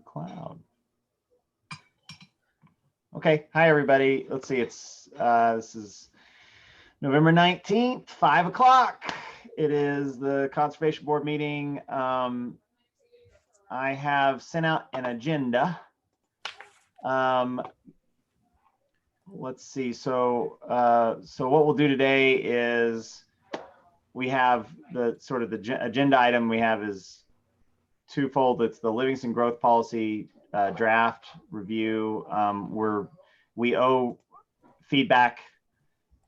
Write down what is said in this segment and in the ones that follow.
Cloud. Okay, hi everybody. Let's see, it's this is November 19th, 5 o'clock. It is the Conservation Board meeting. I have sent out an agenda. Let's see, so what we'll do today is we have the sort of the agenda item we have is twofold. It's the Livingston Growth Policy draft review. We owe feedback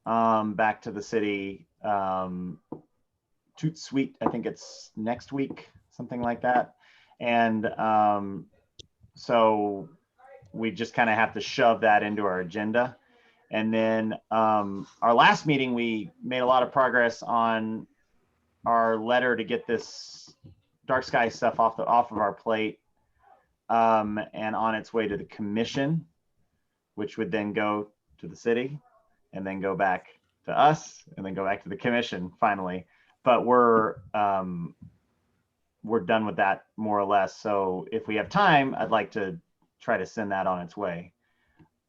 back to the city. Toot Sweet, I think it's next week, something like that. And so we just kind of have to shove that into our agenda. And then our last meeting, we made a lot of progress on our letter to get this dark sky stuff off of our plate, and on its way to the commission, which would then go to the city and then go back to us and then go back to the commission finally. But we're done with that more or less. So if we have time, I'd like to try to send that on its way.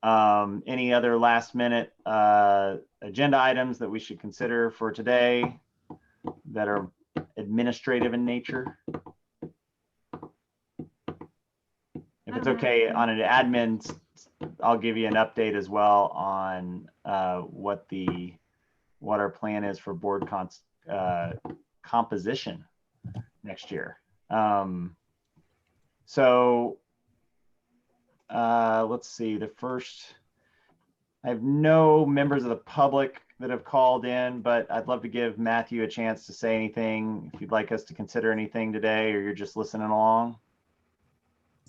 Any other last minute agenda items that we should consider for today that are administrative in nature? If it's okay, on an admin, I'll give you an update as well on what our plan is for board composition next year. So let's see, I have no members of the public that have called in, but I'd love to give Matthew a chance to say anything if you'd like us to consider anything today, or you're just listening along.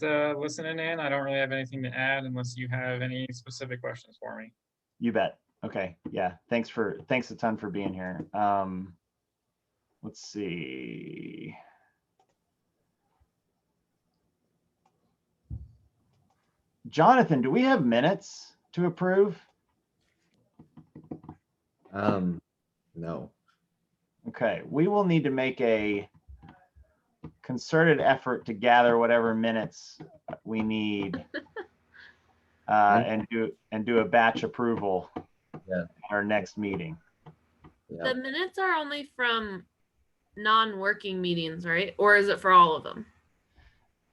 Listening in, I don't really have anything to add unless you have any specific questions for me. You bet. Okay, yeah, thanks a ton for being here. Let's see. Jonathan, do we have minutes to approve? No. Okay, we will need to make a concerted effort to gather whatever minutes we need and do a batch approval at our next meeting. The minutes are only from non-working meetings, right? Or is it for all of them?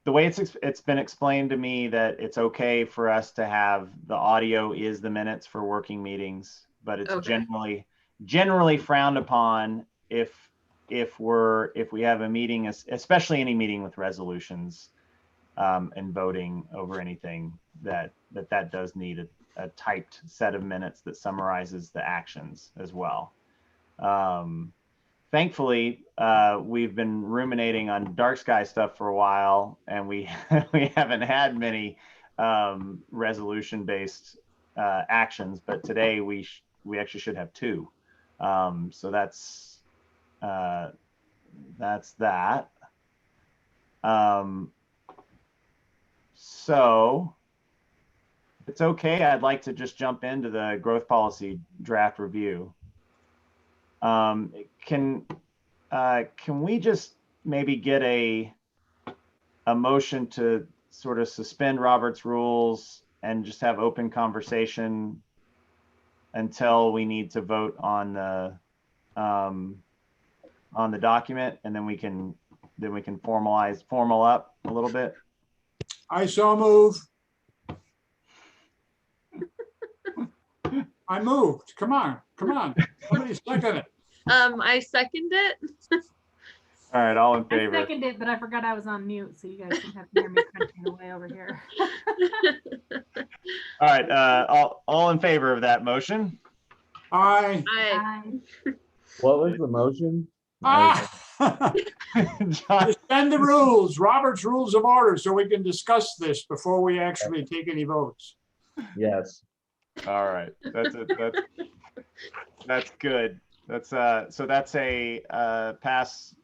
The way it's been explained to me that it's okay for us to have the audio is the minutes for working meetings, but it's okay. generally frowned upon if we have a meeting, especially any meeting with resolutions and voting over anything, that does need a typed set of minutes that summarizes the actions as well. Thankfully, we've been ruminating on dark sky stuff for a while, and we haven't had many resolution-based actions. But today we actually should have two. So that's that. So if it's okay, I'd like to just jump into the growth policy draft review. Can we just maybe get a motion to sort of suspend Robert's rules and just have open conversation until we need to vote on the document, and then we can formal up a little bit? I so move. I moved. Come on. Somebody second it. I second it. All right, all in favor. I seconded it, but I forgot I was on mute, so you guys can have to hear me crunching away over here. All right, all in favor of that motion? Aye. What was the motion? Suspend the rules, Robert's Rules of Order, so we can discuss this before we actually take any votes. Yes. All right, that's good. That's so that's a pass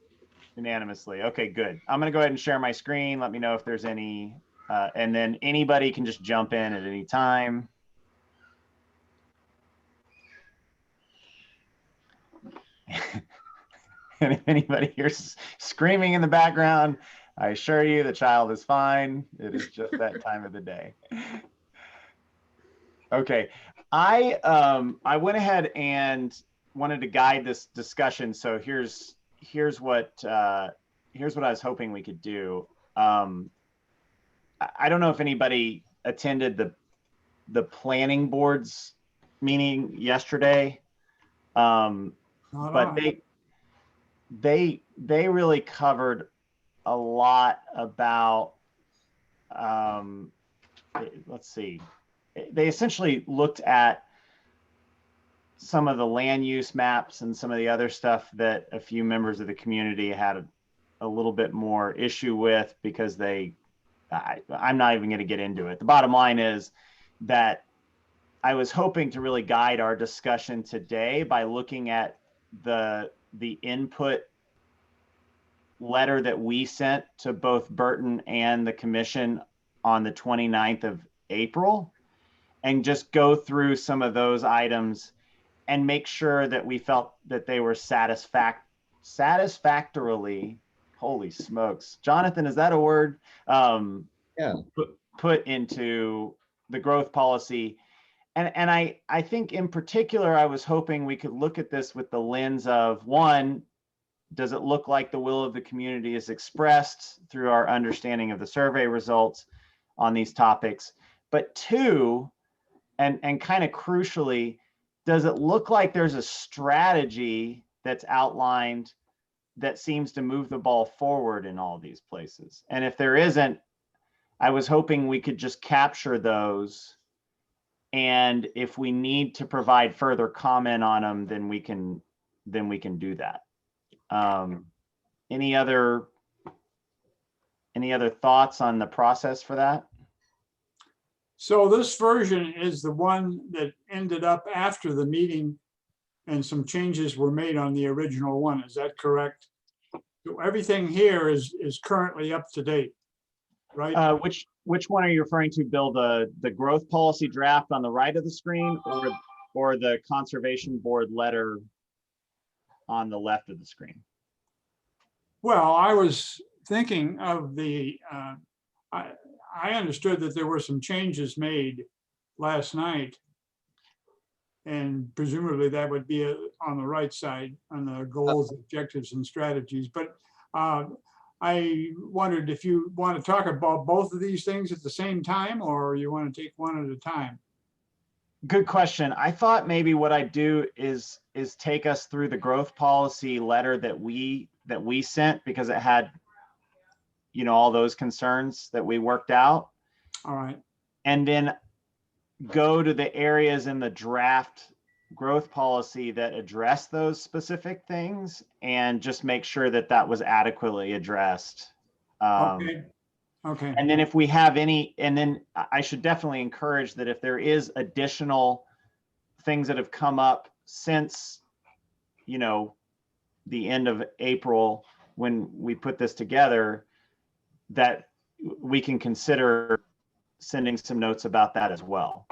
unanimously. Okay, good. I'm gonna go ahead and share my screen. Let me know if there's any, and then anybody can just jump in at any time. And if anybody hears screaming in the background, I assure you the child is fine. It is just that time of the day. Okay, I went ahead and wanted to guide this discussion. So here's what I was hoping we could do. I don't know if anybody attended the planning board's meeting yesterday, Not but on. they really covered a lot about let's see, they essentially looked at some of the land use maps and some of the other stuff that a few members of the community had a little bit more issue with, because I'm not even going to get into it. The bottom line is that I was hoping to really guide our discussion today by looking at the input letter that we sent to both Burton and the commission on the 29th of April, and just go through some of those items and make sure that we felt that they were satisfactorily, holy smokes, Jonathan, is that a word? Yeah. Put into the growth policy. And I think in particular, I was hoping we could look at this with the lens of, one, does it look like the will of the community is expressed through our understanding of the survey results on these topics? But two, and kind of crucially, does it look like there's a strategy that's outlined that seems to move the ball forward in all these places? And if there isn't, I was hoping we could just capture those. And if we need to provide further comment on them, then we can do that. Any other thoughts on the process for that? So this version is the one that ended up after the meeting and some changes were made on the original one. Is that correct? So everything here is currently up to date, right? Which one are you referring to, Bill? The growth policy draft on the right of the screen, or the conservation board letter on the left of the screen? Well, I was thinking of I understood that there were some changes made last night. And presumably that would be on the right side on the goals, objectives, and strategies. But I wondered if you want to talk about both of these things at the same time, or you want to take one at a time. Good question. I thought maybe what I'd do is take us through the growth policy letter that we sent, because it had, all those concerns that we worked out. All right. And then go to the areas in the draft growth policy that address those specific things, and just make sure that that was adequately addressed. Okay. And then if we have any, and then I should definitely encourage that if there is additional things that have come up since, the end of April, when we put this together, that we can consider sending some notes about that as well.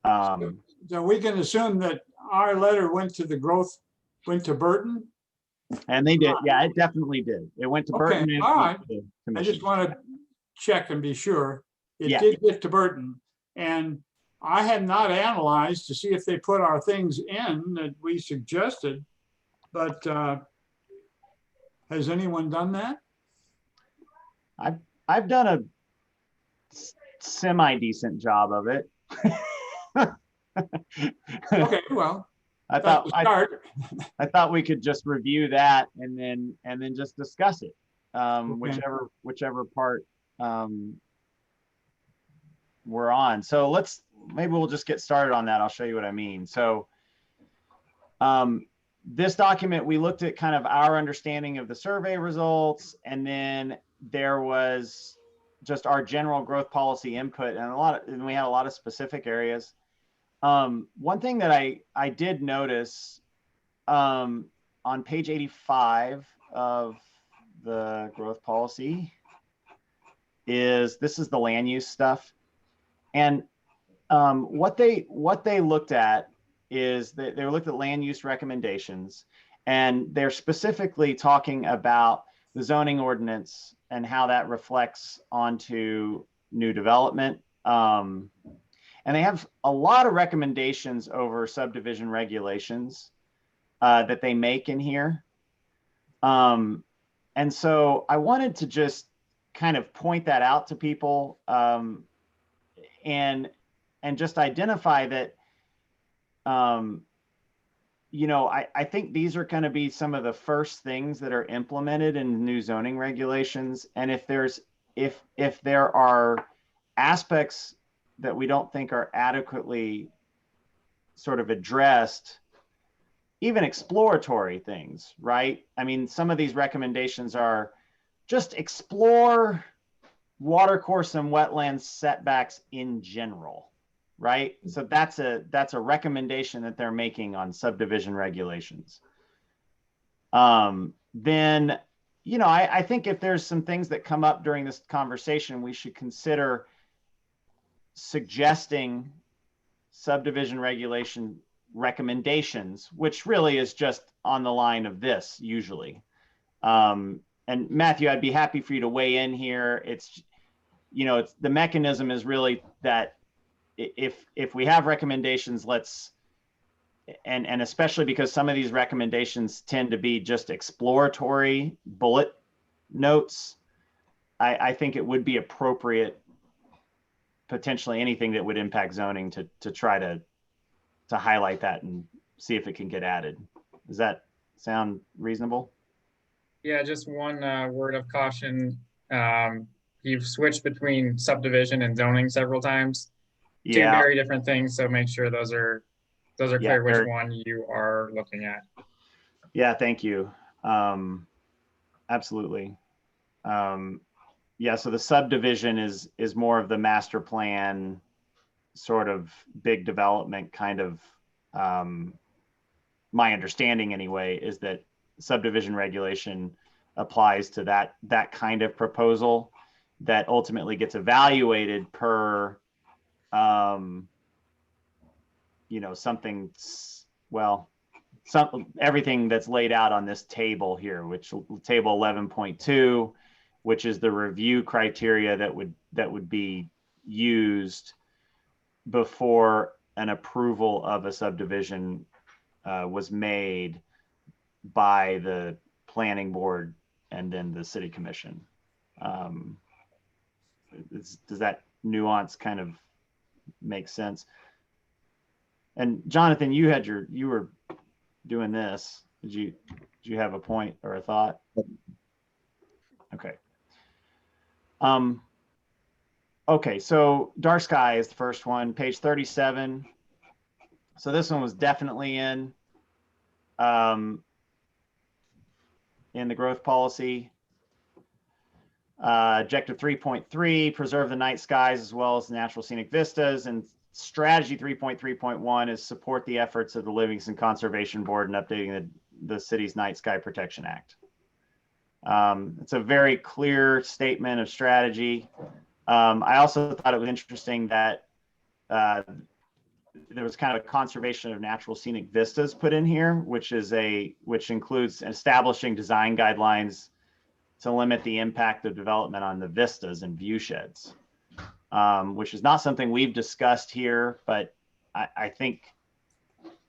So we can assume that our letter went to Burton? And they did. Yeah, it definitely did. It went to Burton. Okay, And all right. to the I commission. just want to check and be sure. It Yeah. did get to Burton. And I had not analyzed to see if they put our things in that we suggested, but has anyone done that? I've done a semi-decent job of it. Okay, well, I that's thought a start. I thought we could just review that and then just discuss it. Whichever part we're on. So maybe we'll just get started on that. I'll show you what I mean. So this document, we looked at kind of our understanding of the survey results, and then there was just our general growth policy input, and we had a lot of specific areas. One thing that I did notice on page 85 of the growth policy is this is the land use stuff. And what they looked at is they looked at land use recommendations, and they're specifically talking about the zoning ordinance and how that reflects onto new development. And they have a lot of recommendations over subdivision regulations that they make in here. And so I wanted to just kind of point that out to people and just identify that, you know, I think these are going to be some of the first things that are implemented in new zoning regulations. And if there are aspects that we don't think are adequately sort of addressed, even exploratory things, right? I mean, some of these recommendations are just explore watercourse and wetlands setbacks in general, right? So that's a recommendation that they're making on subdivision regulations. Then, you know, I think if there's some things that come up during this conversation, we should consider suggesting subdivision regulation recommendations, which really is just on the line of this usually. And Matthew, I'd be happy for you to weigh in here. It's, you know, it's the mechanism is really that if we have recommendations, let's, and especially because some of these recommendations tend to be just exploratory bullet notes, I think it would be appropriate, potentially anything that would impact zoning to try to highlight that and see if it can get added. Does that sound reasonable? Yeah, just one word of caution. You've switched between subdivision and zoning several times. Two Yeah. very different things, so make sure those are Yeah, clear which one you are looking at. Yeah, thank you. Absolutely. Yeah, so the subdivision is more of the master plan sort of big development kind of, my understanding anyway, is that subdivision regulation applies to that kind of proposal that ultimately gets evaluated per, you know, something, well, everything that's laid out on this table here, which table 11.2, which is the review criteria that would be used before an approval of a subdivision was made by the planning board and then the city commission. Does that nuance kind of make sense? And Jonathan, you were doing this. Did you have a point or a thought? Okay. Okay, so dark sky is the first one, page 37. So this one was definitely in the growth policy. Objective 3.3, preserve the night skies as well as natural scenic vistas. And strategy 3.3.1 is support the efforts of the Livingston Conservation Board in updating the city's Night Sky Protection Act. It's a very clear statement of strategy. I also thought it was interesting that there was kind of a conservation of natural scenic vistas put in here, which includes establishing design guidelines to limit the impact of development on the vistas and view sheds, which is not something we've discussed here, but I think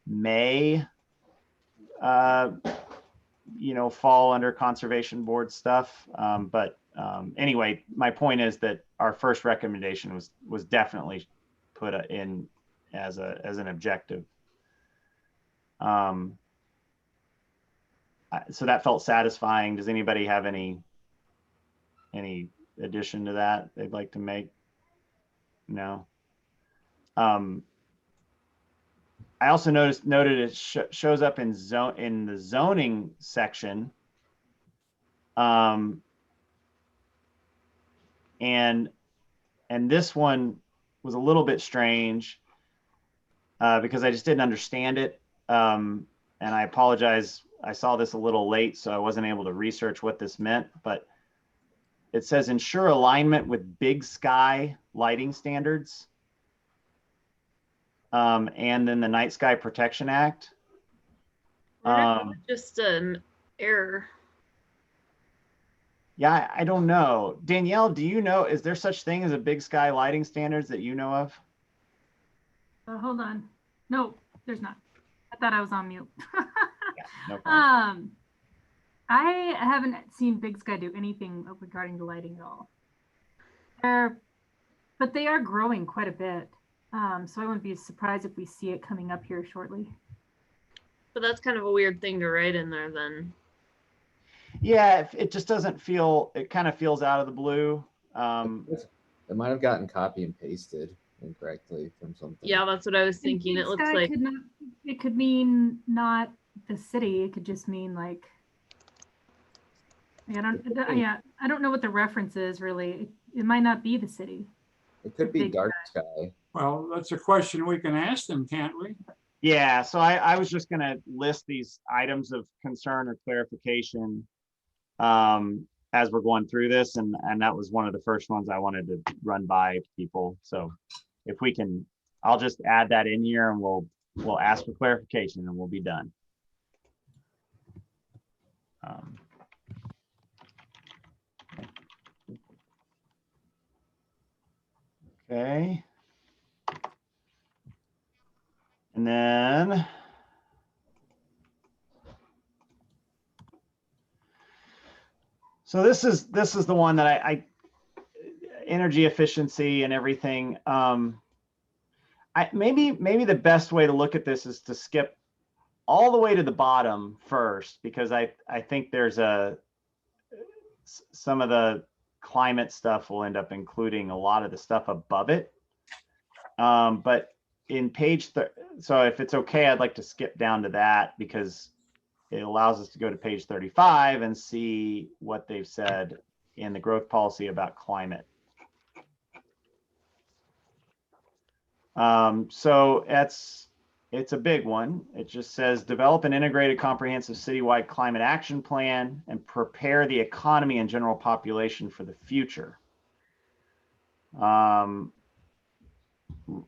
may, you know, fall under conservation board stuff. Anyway, my point is that our first recommendation was definitely put in as an objective. So that felt satisfying. Does anybody have any addition to that they'd like to make? No. I also noted it shows up in the zoning section. And this one was a little bit strange because I just didn't understand it. And I apologize. I saw this a little late, so I wasn't able to research what this meant, but it says ensure alignment with Big Sky lighting standards. And then the Night Sky Protection Act. I wonder if it was just an error. Yeah, I don't know. Danielle, do you know, is there such thing as a big sky lighting standards that you know of? Hold on. No, there's not. I thought I was on mute. Yeah, no problem. I haven't seen Big Sky do anything regarding the lighting at all. But they are growing quite a bit. So I wouldn't be surprised if we see it coming up here shortly. But that's kind of a weird thing to write in there then. Yeah, it just doesn't feel, it kind of feels out of the blue. It might have gotten copy and pasted incorrectly from something. Yeah, that's what I was And thinking. Big It looks Sky like, could not, it could mean not the city. It could just mean like, I don't know what the reference is really. It might not be the city. It could be Big dark sky. Well, that's a question we can ask them, can't we? Yeah, so I was just gonna list these items of concern or clarification as we're going through this, and that was one of the first ones I wanted to run by people. So if we can, I'll just add that in here and we'll ask for clarification and we'll be done. Okay. And then so this is the one that I energy efficiency and everything. Maybe the best way to look at this is to skip all the way to the bottom first, because I think there's some of the climate stuff will end up including a lot of the stuff above it. But in so if it's okay, I'd like to skip down to that because it allows us to go to page 35 and see what they've said in the growth policy about climate. So it's a big one. It just says develop an integrated comprehensive citywide climate action plan and prepare the economy and general population for the future.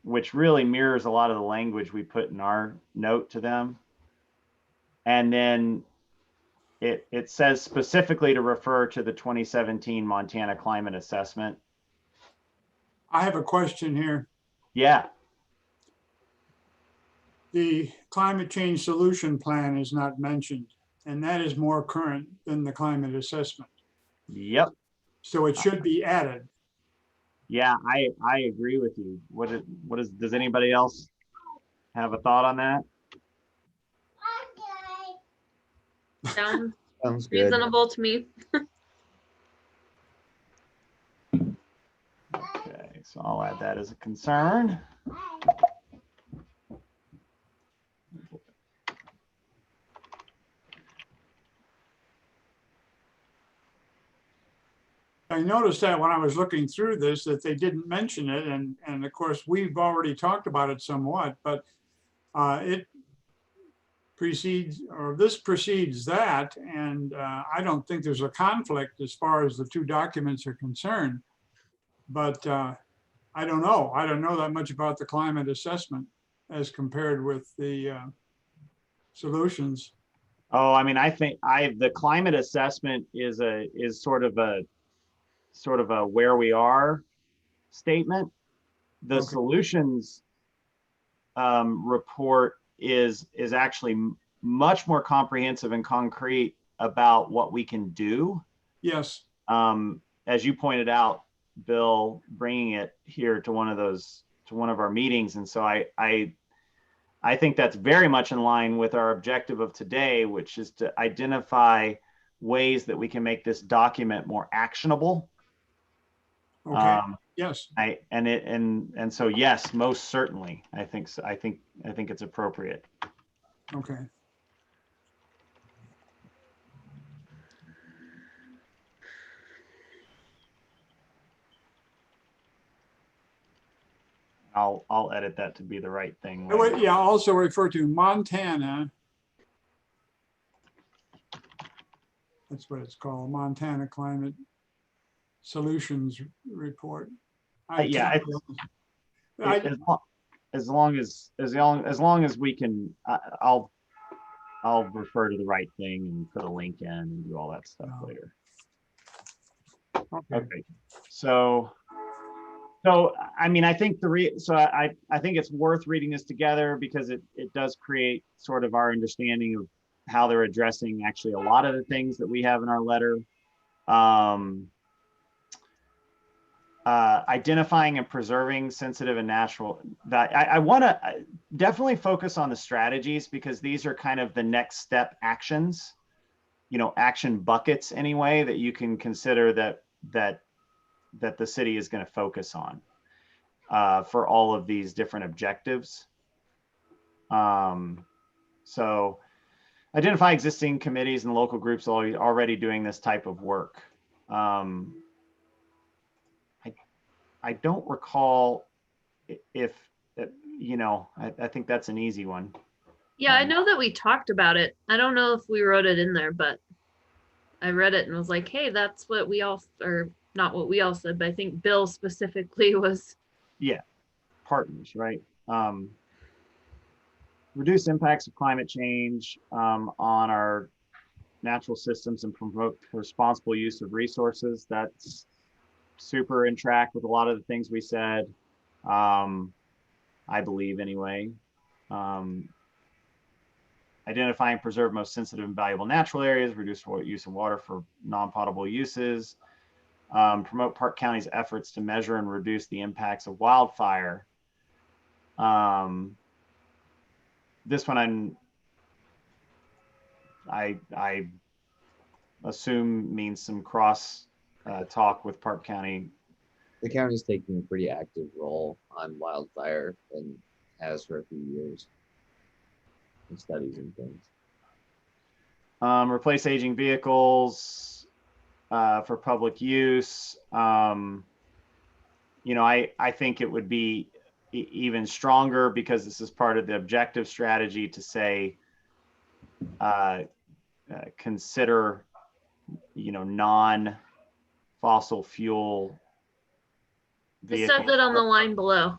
Which really mirrors a lot of the language we put in our note to them. And then it says specifically to refer to the 2017 Montana Climate Assessment. I have a question here. Yeah. The climate change solution plan is not mentioned, and that is more current than the climate assessment. Yep. So it should be added. Yeah, I agree with you. Does anybody else have a thought on that? sounds Sounds good. reasonable to me. Okay, so I'll add that as a concern. I noticed that when I was looking through this, that they didn't mention it. And of course, we've already talked about it somewhat, but it precedes, or this precedes that. And I don't think there's a conflict as far as the two documents are concerned. But I don't know. I don't know that much about the climate assessment as compared with the solutions. Oh, I mean, I think the climate assessment is sort of a where we are statement. The Okay. solutions report is actually much more comprehensive and concrete about what we can do. Yes. As you pointed out, Bill, bringing it here to one of our meetings, and so I think that's very much in line with our objective of today, which is to identify ways that we can make this document more actionable. Okay. Yes. And so yes, most certainly, I think so. I think it's appropriate. Okay. I'll edit that to be the right thing. I would, yeah, also refer to Montana. That's what it's called, Montana Climate Solutions Report. Yeah, as long as we can, I'll refer to the right thing and put a link in and do all that stuff later. Okay. So I mean, I think I think it's worth reading this together because it does create sort of our understanding of how they're addressing actually a lot of the things that we have in our letter. Identifying and preserving sensitive and natural that I want to definitely focus on the strategies, because these are kind of the next step actions, action buckets anyway, that you can consider that the city is going to focus on for all of these different objectives. So identify existing committees and local groups already doing this type of work. I don't recall if, I think that's an easy one. Yeah, I know that we talked about it. I don't know if we wrote it in there, but I read it and was like, hey, that's what we all, or not what we all said, but I think Bill specifically was. Yeah, partners, right? Reduce impacts of climate change on our natural systems and promote responsible use of resources. That's super in track with a lot of the things we said, I believe anyway. Identify and preserve most sensitive and valuable natural areas, reduce use of water for non-potable uses, promote Park County's efforts to measure and reduce the impacts of wildfire. This one I assume means some cross talk with Park County. The county's taking a pretty active role on wildfire and has for a few years in studies and things. Replace aging vehicles for public use. I think it would be even stronger, because this is part of the objective strategy, to say consider non-fossil fuel It says it on the line below.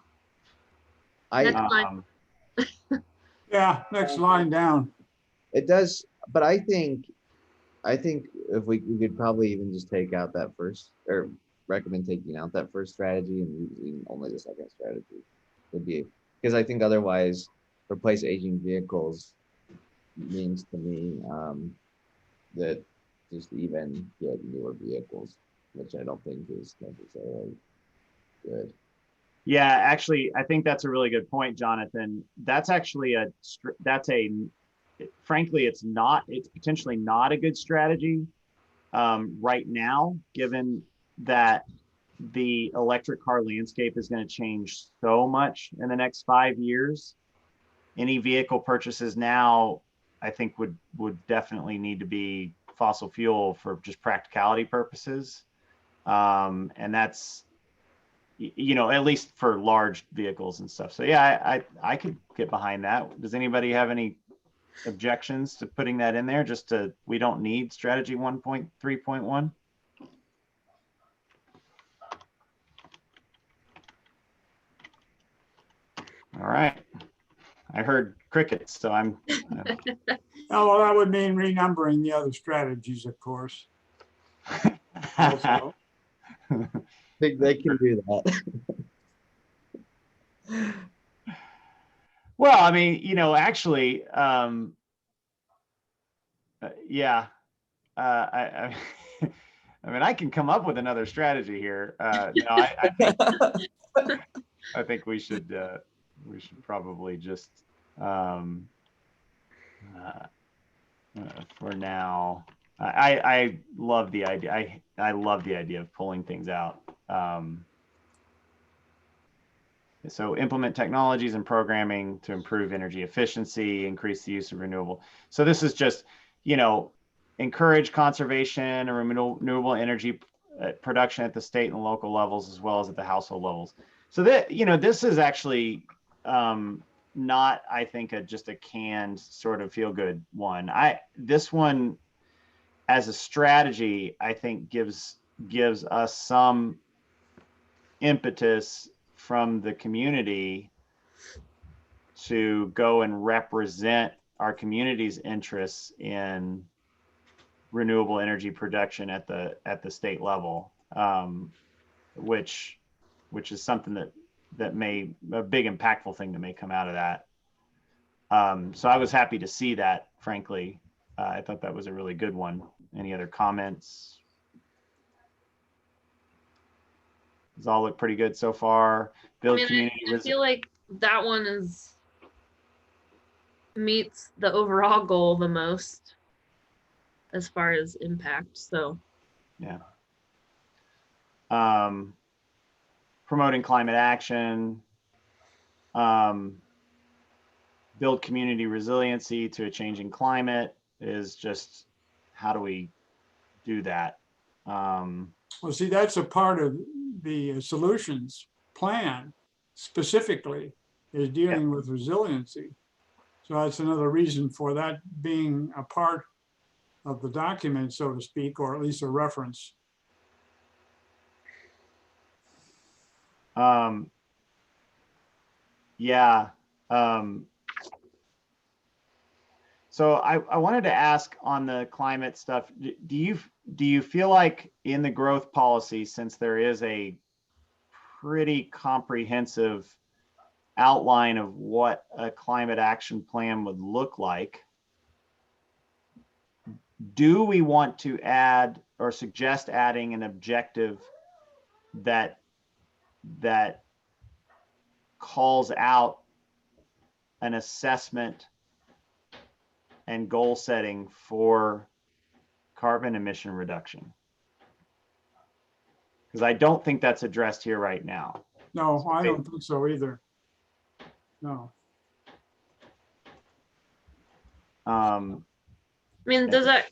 Next line. Yeah, next line down. It does, but I think if we could probably even just take out that first, or recommend taking out that first strategy and using only the second strategy would be, because I think otherwise replace aging vehicles means to me that just even get newer vehicles, which I don't think is necessarily good. Yeah, actually, I think that's a really good point, Jonathan. That's actually frankly, it's potentially not a good strategy right now, given that the electric car landscape is going to change so much in the next 5 years. Any vehicle purchases now, I think would definitely need to be fossil fuel for just practicality purposes. And that's, at least for large vehicles and stuff. So yeah, I could get behind that. Does anybody have any objections to putting that in there? We don't need strategy 1.3.1. All right. I heard crickets, so I'm. Oh, well, that would mean renumbering the other strategies, of course. Also. They can do that. Well, I mean, actually, yeah. I mean, I can come up with another strategy here. I think we should probably just for now. I love the idea. I love the idea of pulling things out. So implement technologies and programming to improve energy efficiency, increase the use of renewable. So this is just, encourage conservation and renewable energy production at the state and local levels, as well as at the household levels. So that, this is actually not, I think, just a canned sort of feel good one. This one as a strategy, I think gives us some impetus from the community to go and represent our community's interests in renewable energy production at the state level. which is something that may a big impactful thing that may come out of that. So I was happy to see that, frankly. I thought that was a really good one. Any other comments? Does all look pretty good so far? Build community. I feel like that one meets the overall goal the most as far as impact. So yeah. Promoting climate action. Build community resiliency to a changing climate is just, how do we do that? Well, see, that's a part of the solutions plan specifically, is dealing with resiliency. So that's another reason for that being a part of the document, so to speak, or at least a reference. Yeah. So I wanted to ask on the climate stuff, do you feel like in the growth policy, since there is a pretty comprehensive outline of what a climate action plan would look like, do we want to add or suggest adding an objective that calls out an assessment and goal setting for carbon emission reduction? Because I don't think that's addressed here right now. No, I don't think so either. No. I mean, does that,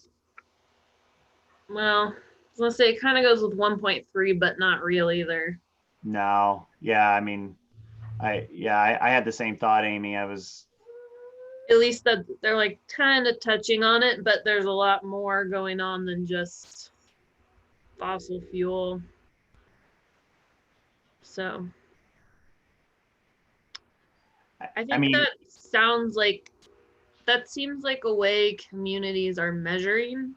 well, I was gonna say it kind of goes with 1.3, but not really either. No, yeah, I mean, I had the same thought, Amy. I was, At least that they're like kind of touching on it, but there's a lot more going on than just fossil fuel. So I think mean, that seems like a way communities are measuring.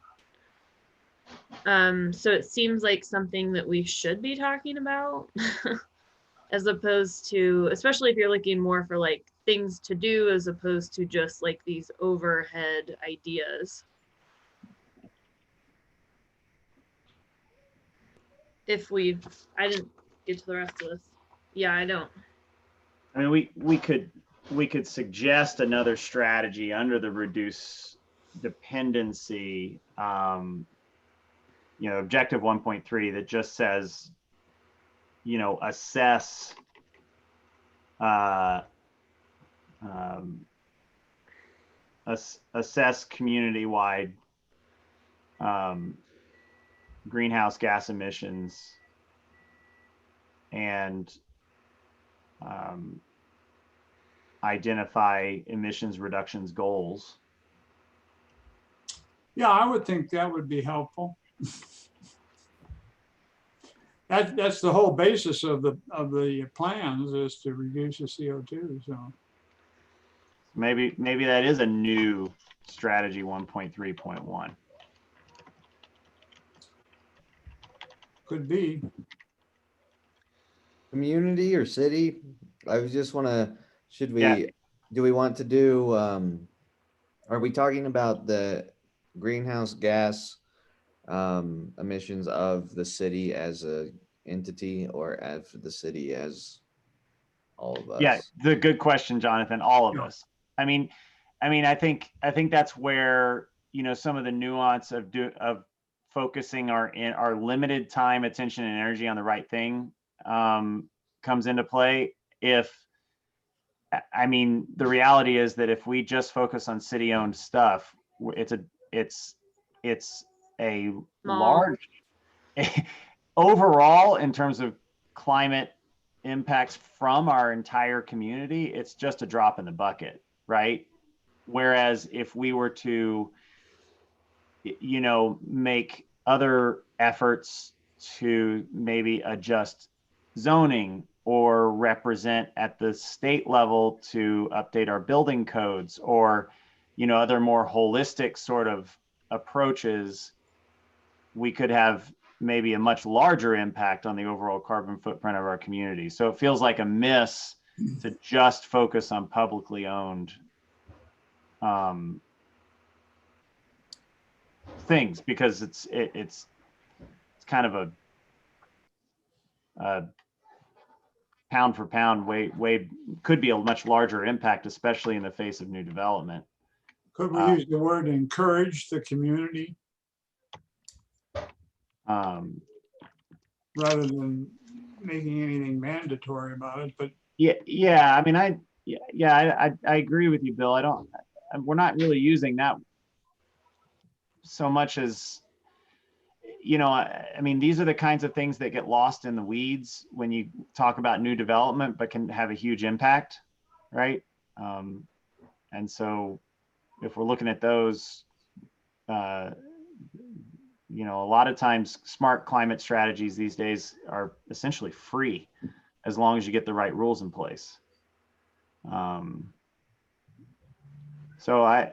So it seems like something that we should be talking about as opposed to, especially if you're looking more for like things to do as opposed to just like these overhead ideas. I didn't get to the rest of this. Yeah, I don't. I mean, we could suggest another strategy under the reduce dependency, objective 1.3 that just says, assess assess community-wide greenhouse gas emissions and identify emissions reductions goals. Yeah, I would think that would be helpful. That's the whole basis of the plans, is to reduce the CO2. So maybe that is a new strategy 1.3.1. Could be. Community or city? I just want to, Yeah. do we want to do, are we talking about the greenhouse gas emissions of the city as a entity, or as the city as all of us? Yeah, the good question, Jonathan. All of Yeah. us. I mean, I think that's where some of the nuance of focusing our limited time, attention, and energy on the right thing comes into play. The reality is that if we just focus on city-owned stuff, it's a large overall in terms of climate impacts from our entire community. It's just a drop in the bucket, right? Whereas if we were to, make other efforts to maybe adjust zoning or represent at the state level to update our building codes, or other more holistic sort of approaches, we could have maybe a much larger impact on the overall carbon footprint of our community. So it feels like a miss to just focus on publicly owned things, because it's kind of a pound for pound way could be a much larger impact, especially in the face of new development. Could we use the word encourage the community rather than making anything mandatory about it? But yeah, I mean, I agree with you, Bill. We're not really using that so much as, I mean, these are the kinds of things that get lost in the weeds when you talk about new development, but can have a huge impact, right? And so if we're looking at those, a lot of times smart climate strategies these days are essentially free as long as you get the right rules in place. So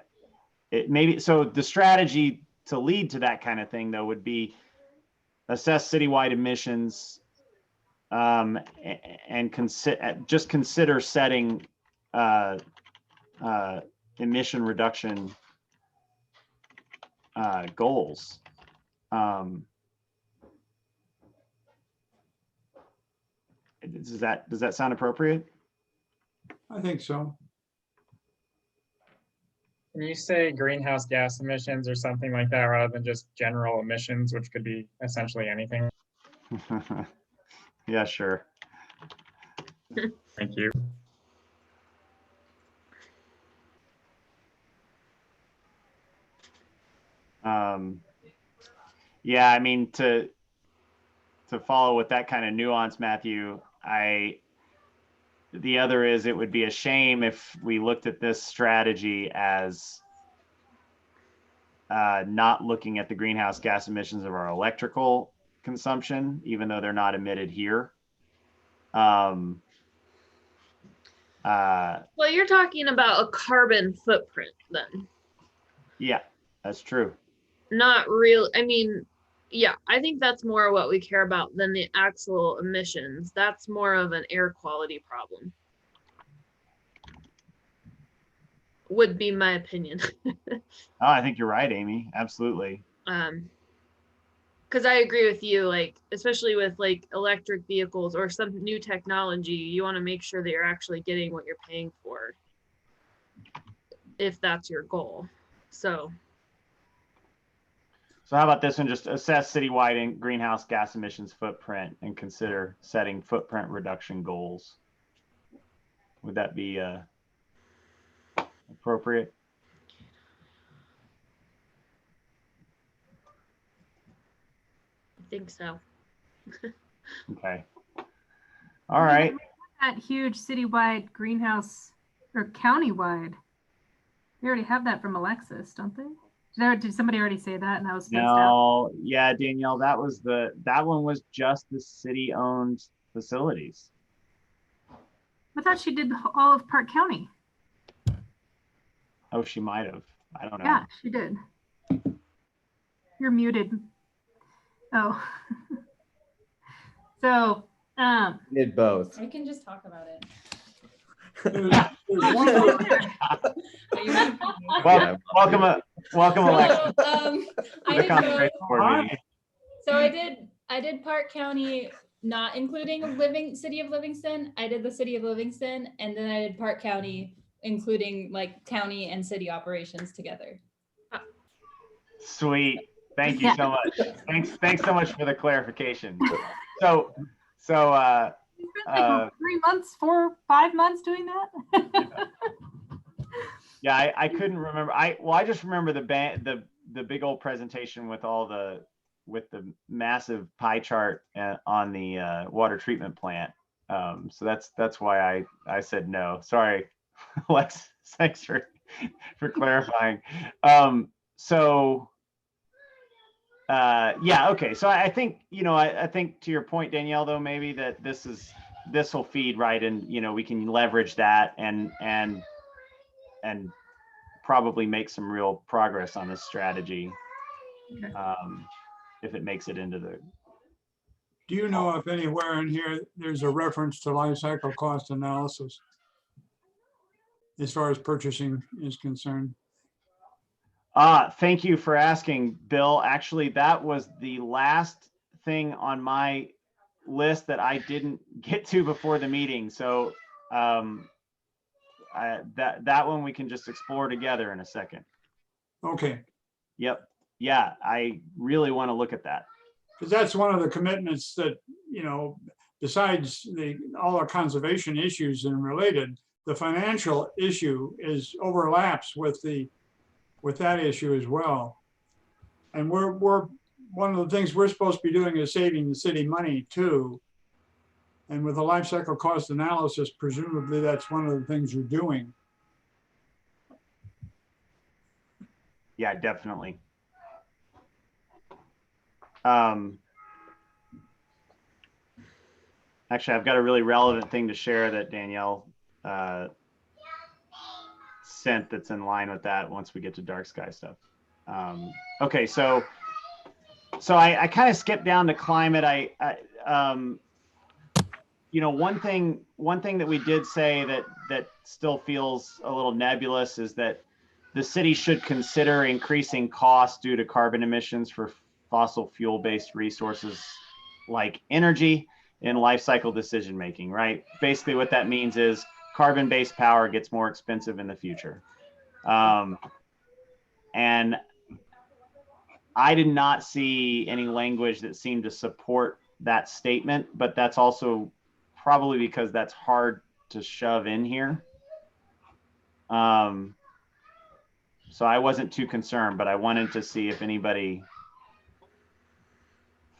the strategy to lead to that kind of thing, though, would be assess citywide emissions and consider setting emission reduction goals. Does that sound appropriate? I think so. Can you say greenhouse gas emissions or something like that rather than just general emissions, which could be essentially anything? Yeah, sure. Thank you. Yeah, I mean, to follow with that kind of nuance, Matthew, the other is, it would be a shame if we looked at this strategy as not looking at the greenhouse gas emissions of our electrical consumption, even though they're not emitted here. Well, you're talking about a carbon footprint then. Yeah, that's true. Not real. I mean, yeah, I think that's more what we care about than the actual emissions. That's more of an air quality problem. Would be my opinion. Oh, I think you're right, Amy. Absolutely. Because I agree with you, like, especially with like electric vehicles or some new technology, you want to make sure that you're actually getting what you're paying for, if that's your goal. So how about this one? Just assess citywide greenhouse gas emissions footprint and consider setting footprint reduction goals. Would that be appropriate? I think so. Okay. All right. That huge citywide greenhouse or countywide. They already have that from Alexis, don't they? Did somebody already say that and I was spaced out? No, yeah, Danielle, that one was just the city-owned facilities. I thought she did all of Park County. Oh, she might have. I don't know. Yeah, she did. You're muted. Oh. So, Did both. I can just talk about it. There's one other- Are you ready? Welcome, Alexa. I did Park County, not including City of Livingston. I did the City of Livingston, and then I did Park County, including like county and city operations together. Sweet. Thank you so much. Thanks so much for the clarification. So you spent like 3 months, 5 months doing that? Yeah, I couldn't remember. I just remember the big old presentation with the massive pie chart on the water treatment plant. So that's why I said no. Sorry, Lex. Thanks for clarifying. Yeah, okay. So I think, I think to your point, Danielle, though, maybe that this will feed right, and we can leverage that and probably make some real progress on this strategy. Okay. if it makes it into the. Do you know if anywhere in here there's a reference to life cycle cost analysis as far as purchasing is concerned? Thank you for asking, Bill. Actually, that was the last thing on my list that I didn't get to before the meeting. So that one we can just explore together in a second. Okay. Yep. Yeah, I really want to look at that. Because that's one of the commitments that, besides all our conservation issues and related, the financial issue overlaps with that issue as well. And we're one of the things we're supposed to be doing is saving the city money too. And with the life cycle cost analysis, presumably that's one of the things you're doing. Yeah, definitely. Actually, I've got a really relevant thing to share that Danielle sent that's in line with that once we get to dark sky stuff. Okay, so I kind of skipped down to climate. One thing that we did say that still feels a little nebulous is that the city should consider increasing costs due to carbon emissions for fossil fuel-based resources like energy in life cycle decision making, right? Basically what that means is carbon-based power gets more expensive in the future. And I did not see any language that seemed to support that statement, but that's also probably because that's hard to shove in here. So I wasn't too concerned, but I wanted to see if anybody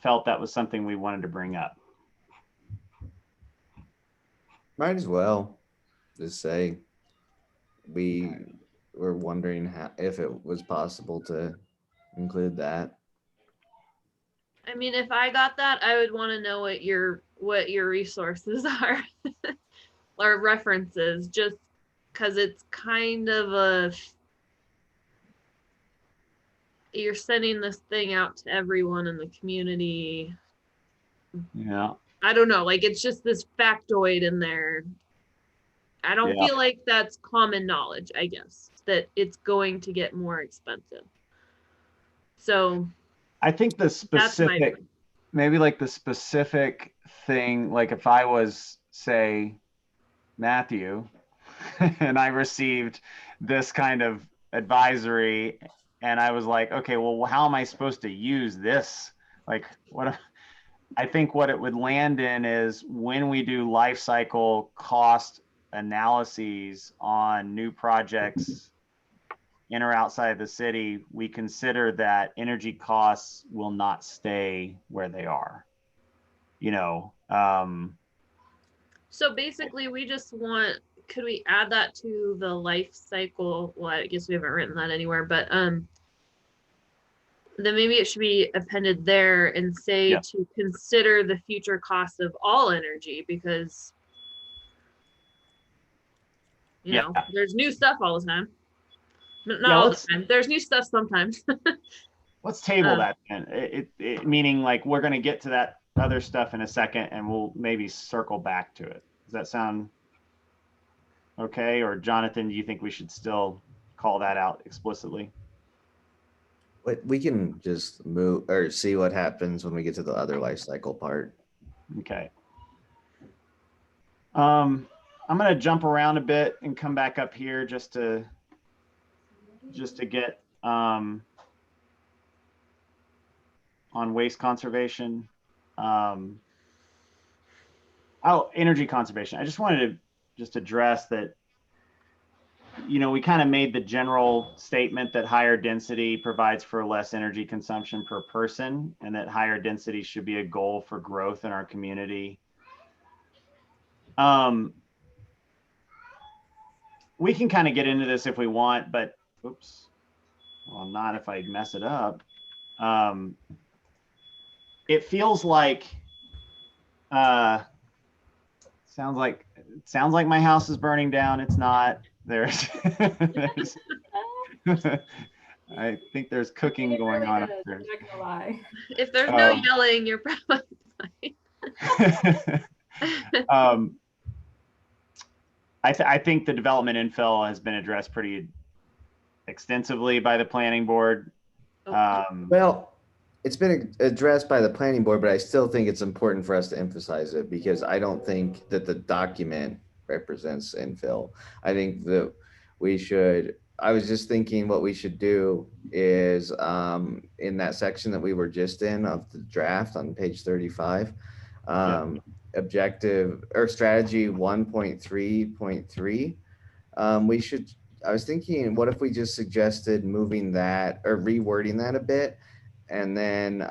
felt that was something we wanted to bring up. Might as well just say we were wondering if it was possible to include that. I mean, if I got that, I would want to know what your resources are or references, just because it's kind of you're sending this thing out to everyone in the community. Yeah. I don't know, like it's just this factoid in there. I don't feel like that's common knowledge, I guess, that it's going to get more expensive. So I think the specific, maybe like the specific thing, like if I was, say, Matthew, and I received this kind of advisory, and I was like, okay, well, how am I supposed to use this? Like, I think what it would land in is when we do life cycle cost analyses on new projects in or outside of the city, we consider that energy costs will not stay where they are. So basically we just want, could we add that to the life cycle? Well, I guess we haven't written that anywhere, but then maybe it should be appended there and say to consider the future cost of all energy, because you know, there's new stuff all the time. Not all the time. There's new stuff sometimes. Let's table that then. It meaning like we're going to get to that other stuff in a second and we'll maybe circle back to it. Does that sound okay? Or Jonathan, do you think we should still call that out explicitly? But we can just move or see what happens when we get to the other life cycle part. Okay. I'm going to jump around a bit and come back up here just to get on waste conservation. Energy conservation. I just wanted to just address that, you know, we kind of made the general statement that higher density provides for less energy consumption per person, and that higher density should be a goal for growth in our community. We can kind of get into this if we want, but oops, well, not if I mess it up. It feels like sounds like my house is burning down. It's not. There's I think there's cooking going on upstairs. I'm not gonna lie. If there's no Oh. yelling, you're probably fine. I think the development infill has been addressed pretty extensively by the planning board. Well, it's been addressed by the planning board, but I still think it's important for us to emphasize it because I don't think that the document represents infill. I think that we should, I was just thinking what we should do is in that section that we were just in of the draft on page 35, objective or strategy 1.3.3, we should, I was thinking, what if we just suggested moving that or rewording that a bit and then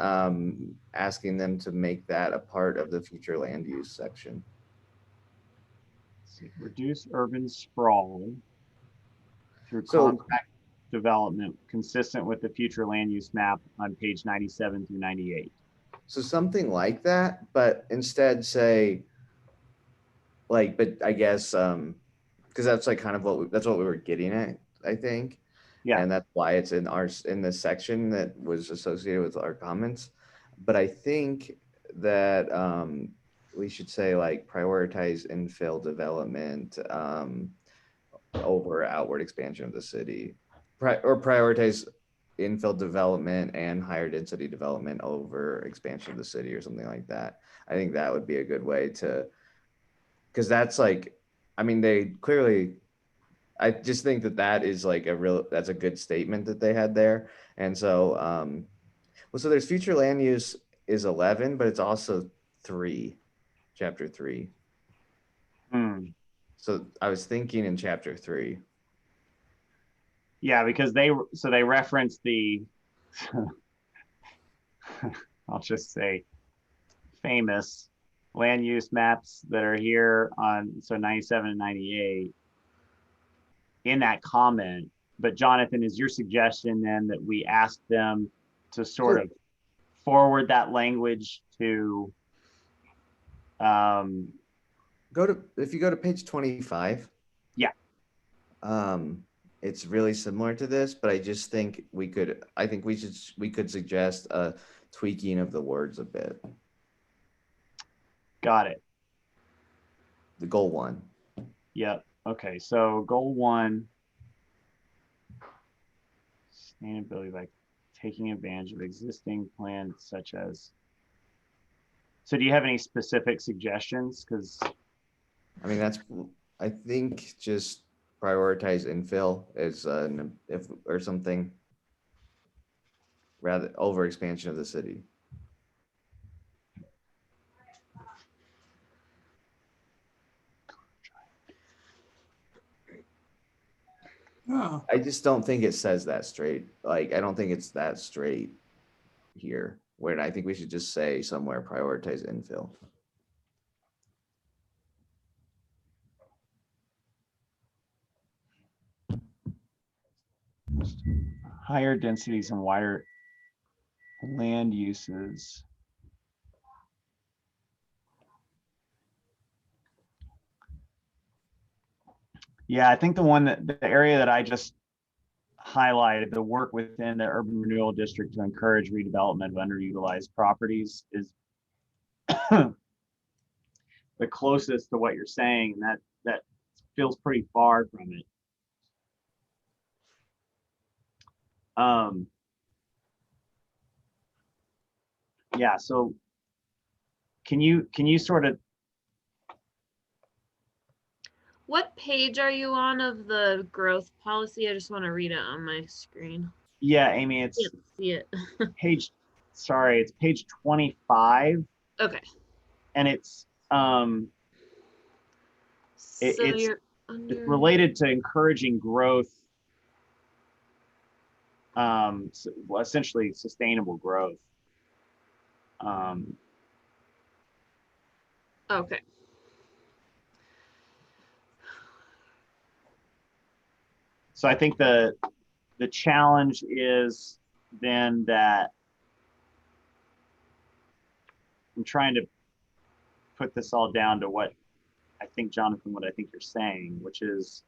asking them to make that a part of the future land use section. Reduce urban sprawl through So- compact development consistent with the future land use map on page 97 through 98. So something like that, but instead say, like, but I guess, because that's like kind of that's what we were getting at, I think. Yeah. And that's why it's in this section that was associated with our comments. But I think that we should say like prioritize infill development over outward expansion of the city, or prioritize infill development and higher density development over expansion of the city or something like that. I think that would be a good way to, because that's like, I mean, they clearly, I just think that that is like that's a good statement that they had there. And so, well, so there's future land use is 11, but it's also 3, chapter 3. So I was thinking in chapter 3. Yeah, because they reference the, I'll just say, famous land use maps that are here on, so 97 and 98 in that comment. But Jonathan, is your suggestion then that we ask them to sort of forward that language to if you go to page 25. Yeah. It's really similar to this, but I just think we could suggest a tweaking of the words a bit. Got it. The goal 1. Yep. Okay. So goal 1, sustainability by taking advantage of existing plans such as. So do you have any specific suggestions? Because I mean, I think just prioritize infill as or something rather over expansion of the city. Yeah, I just don't think it says that straight. Like, I don't think it's that straight here, where I think we should just say somewhere prioritize infill. higher densities and wider land uses. Yeah, I think the area that I just highlighted, the work within the urban renewal district to encourage redevelopment of underutilized properties, is the closest to what you're saying, and that feels pretty far from it. Yeah, so can you sort of, What page are you on of the growth policy? I just want to read it on my screen. yeah, Amy, it's Can't see it. it's page 25. Okay. And it's You're it's related to encouraging growth, well, essentially sustainable growth. Okay. So I think the challenge is then that I'm trying to put this all down to what I think, Jonathan, what I think you're saying, which is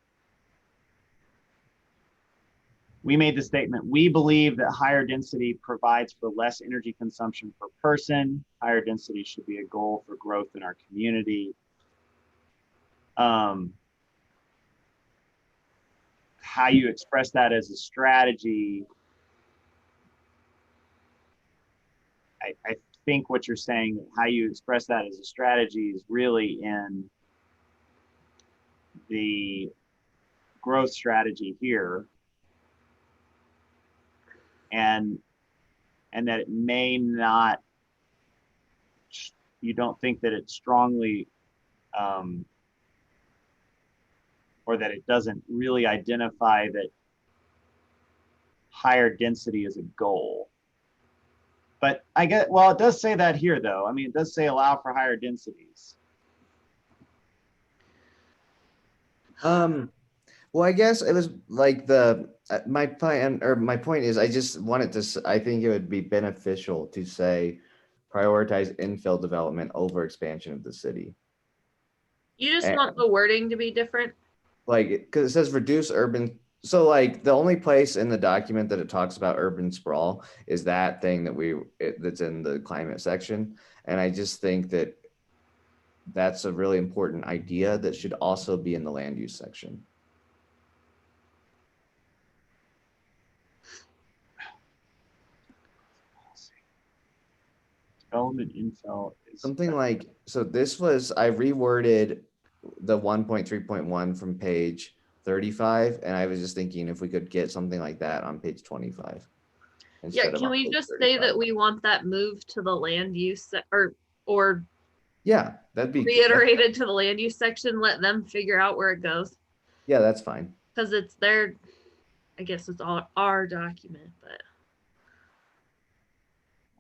we made the statement, we believe that higher density provides for less energy consumption per person. Higher density should be a goal for growth in our community. How you express that as a strategy, I think what you're saying, how you express that as a strategy is really in the growth strategy here. And that it may not, you don't think that it strongly, or that it doesn't really identify that higher density is a goal. But I get, well, it does say that here though. I mean, it does say allow for higher densities. Well, I guess it was like the my plan, or my point is, I just wanted to. I think it would be beneficial to say prioritize infill development over expansion of the city. You just And- want the wording to be different. Like, because it says reduce urban. So like the only place in the document that it talks about urban sprawl is that thing that that's in the climate section. And I just think that that's a really important idea that should also be in the land use section. Development infill is Something like, so this was, I reworded the 1.3.1 from page 35, and I was just thinking if we could get something like that on page 25. Yeah, instead of can on we page just say 35. that we want that moved to the land use or Yeah, that'd be reiterated to the land use section, let them figure out where it goes? Yeah, that's fine. Because it's their, I guess it's all our document, but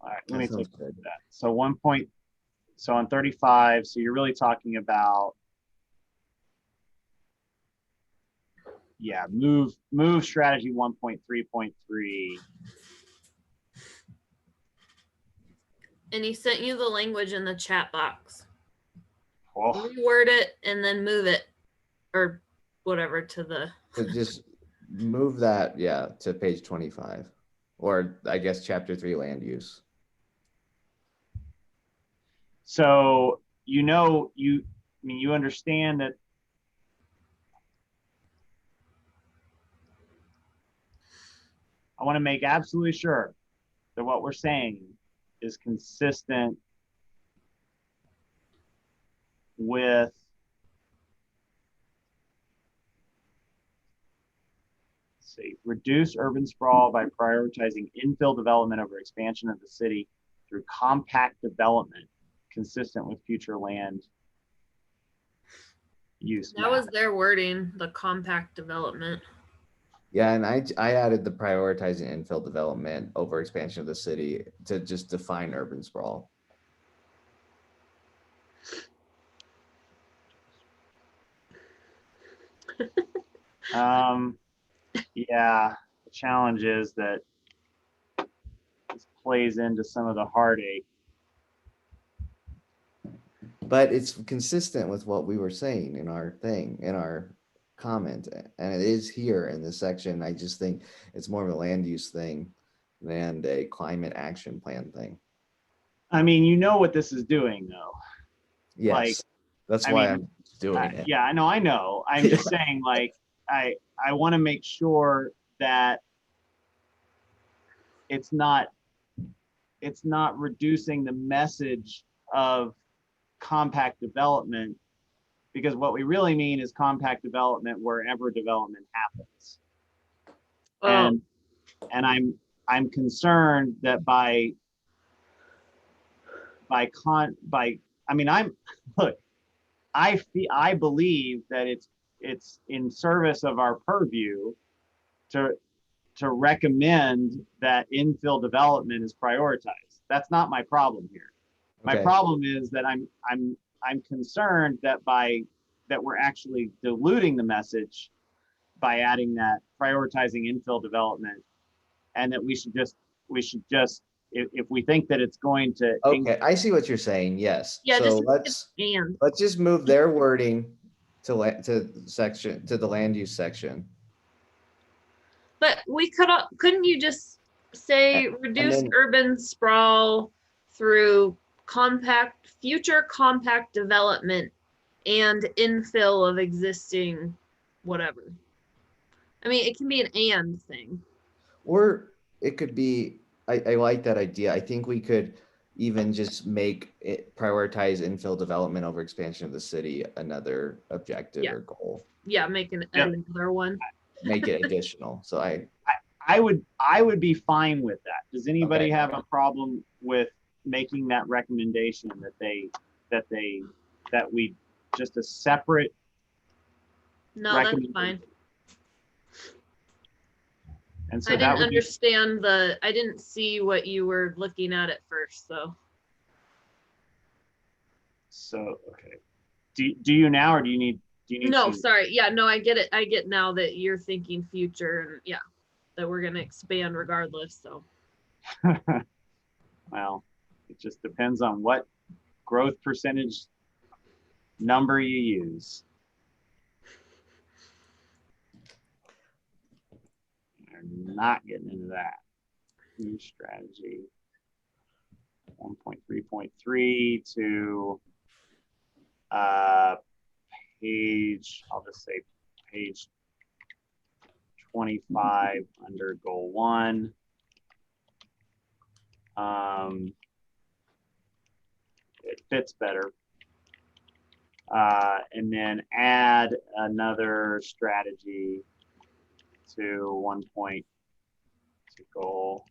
all right, That let me sounds take good. that. So so on 35, so you're really talking about, yeah, move strategy 1.3.3. and he sent you the language in the chat box. Oh, Reword it and then move it or whatever to the So just move that, yeah, to page 25, or I guess chapter 3 land use. so you understand that I want to make absolutely sure that what we're saying is consistent with reduce urban sprawl by prioritizing infill development over expansion of the city through compact development consistent with future land use. that was their wording, the compact development. Yeah, and I added the prioritizing infill development over expansion of the city to just define urban sprawl. Yeah, the challenge is that this plays into some of the heartache. But it's consistent with what we were saying in our thing, in our comment, and it is here in this section. I just think it's more of a land use thing than a climate action plan thing. I mean, you know what this is doing though. Yes, Like, that's I why mean, I'm doing it. Yeah, I know. I'm just saying, like, I want to make sure that it's not reducing the message of compact development, because what we really mean is compact development wherever development happens. Oh. And I'm concerned that I believe that it's in service of our purview to recommend that infill development is prioritized. That's not my problem here. My Okay. problem is that I'm concerned that we're actually diluting the message by adding that prioritizing infill development, and that we should just if we think that it's going to Okay, I see what you're saying. Yes. Yeah, So just and let's just move their wording to the land use section. But we couldn't you just say reduce then- urban sprawl through future compact development and infill of existing whatever. I mean, it can be an and thing. Or it could be, I like that idea. I think we could even just make it prioritize infill development over expansion of the city another objective Yeah. or goal. Yeah, make another one. Make it additional. So I would be fine with that. Does anybody Okay. have a problem with making that recommendation that we just a separate No, that's recommendation? fine. And so I that didn't would be, understand I didn't see what you were looking at first, so. so okay. Do you now, or do you need No, to? sorry. Yeah, no, I get it. I get now that you're thinking future and yeah, that we're gonna expand regardless, so. Well, it just depends on what growth percentage number you use. We're not getting into that. New strategy 1.3.3 to page, I'll just say page 25 under goal 1. It fits better. And then add another strategy to 1 point to goal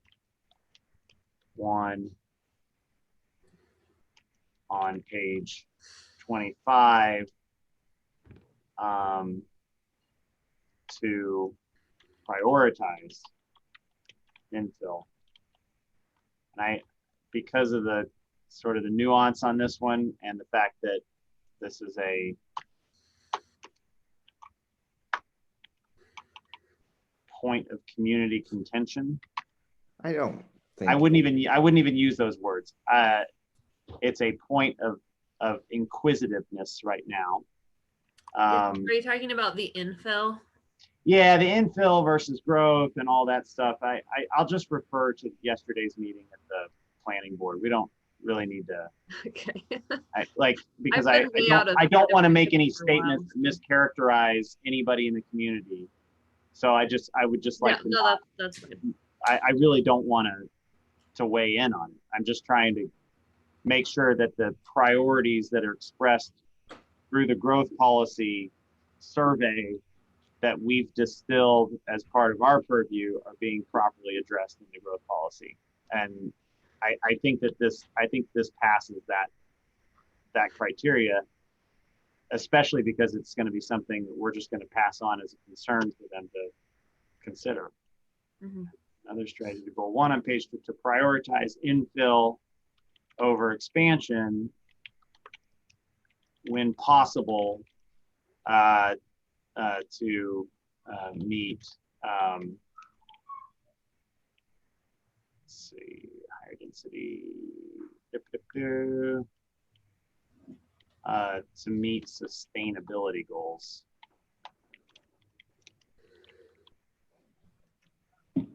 1 on page 25 to prioritize infill. And because of the sort of the nuance on this one and the fact that this is a point of community contention, I don't think I wouldn't even use those words. It's a point of inquisitiveness right now. Are you talking about the infill? Yeah, the infill versus growth and all that stuff. I'll just refer to yesterday's meeting at the planning board. We don't really need to. Okay. Because I've been way out of I don't want to make any for a while. statements that mischaracterize anybody in the community. So I would just like Yeah, to no, not, that's good. I really don't want to weigh in on it. I'm just trying to make sure that the priorities that are expressed through the growth policy survey that we've distilled as part of our purview are being properly addressed in the growth policy. And I think this passes that criteria, especially because it's going to be something that we're just going to pass on as a concern for them to consider. Mhm. Another strategy to goal 1 on page 2 to prioritize infill over expansion when possible to meet let's see, higher density to meet sustainability goals.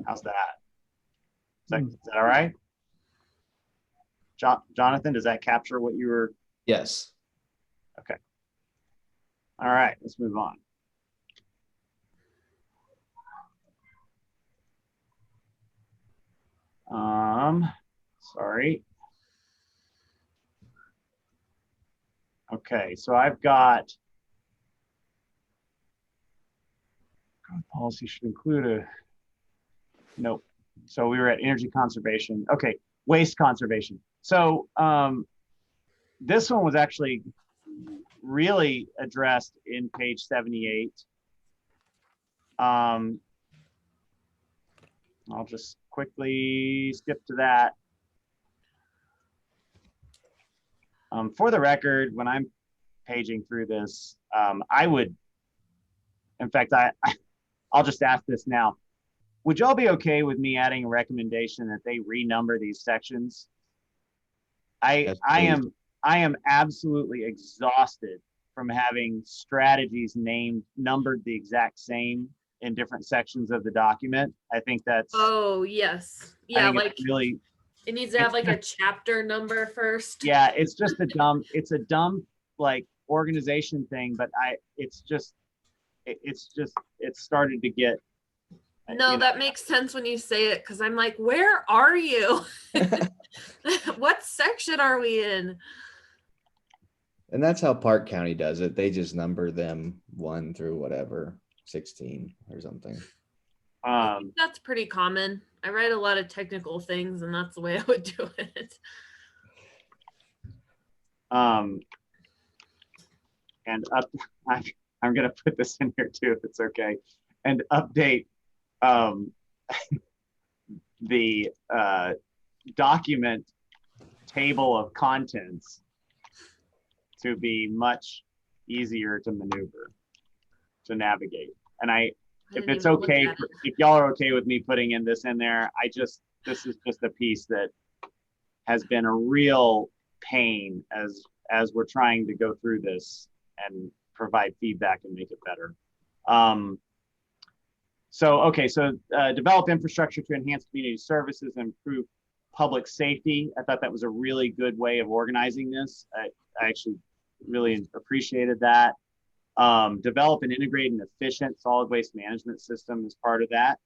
How's that? Is that all right? Jonathan, does that capture what you were? yes. Okay. All right, let's move on. Sorry. Okay, so I've got growth policy should include a nope. So we were at energy conservation. Okay, waste conservation. So this one was actually really addressed in page 78. I'll just quickly skip to that. For the record, when I'm paging through this, I would, in fact, I'll just ask this now. Would y'all be okay with me adding a recommendation that they renumber these sections? Yes, I am absolutely exhausted from having strategies numbered the exact same in different sections of the document. I think that's, Oh, yes. I Yeah, think like it's really, it needs to have it's like a chapter number first. yeah, it's just it's a dumb like organization thing, but it's started to get, No, that makes sense when you say it, because I'm like, where are you? What section are we in? And that's how Park County does it. They just number them 1 through whatever, 16 or something. I think that's pretty common. I write a lot of technical things, and that's the way I would do it. And I'm gonna put this in here too, if it's okay, and update the document table of contents to be much easier to maneuver, to navigate. And if it's okay, if y'all are okay with me putting this in there, this is just a piece that has been a real pain as we're trying to go through this and provide feedback and make it better. So develop infrastructure to enhance community services and improve public safety. I thought that was a really good way of organizing this. I actually really appreciated that. Develop an integrated and efficient solid waste management system as part of that.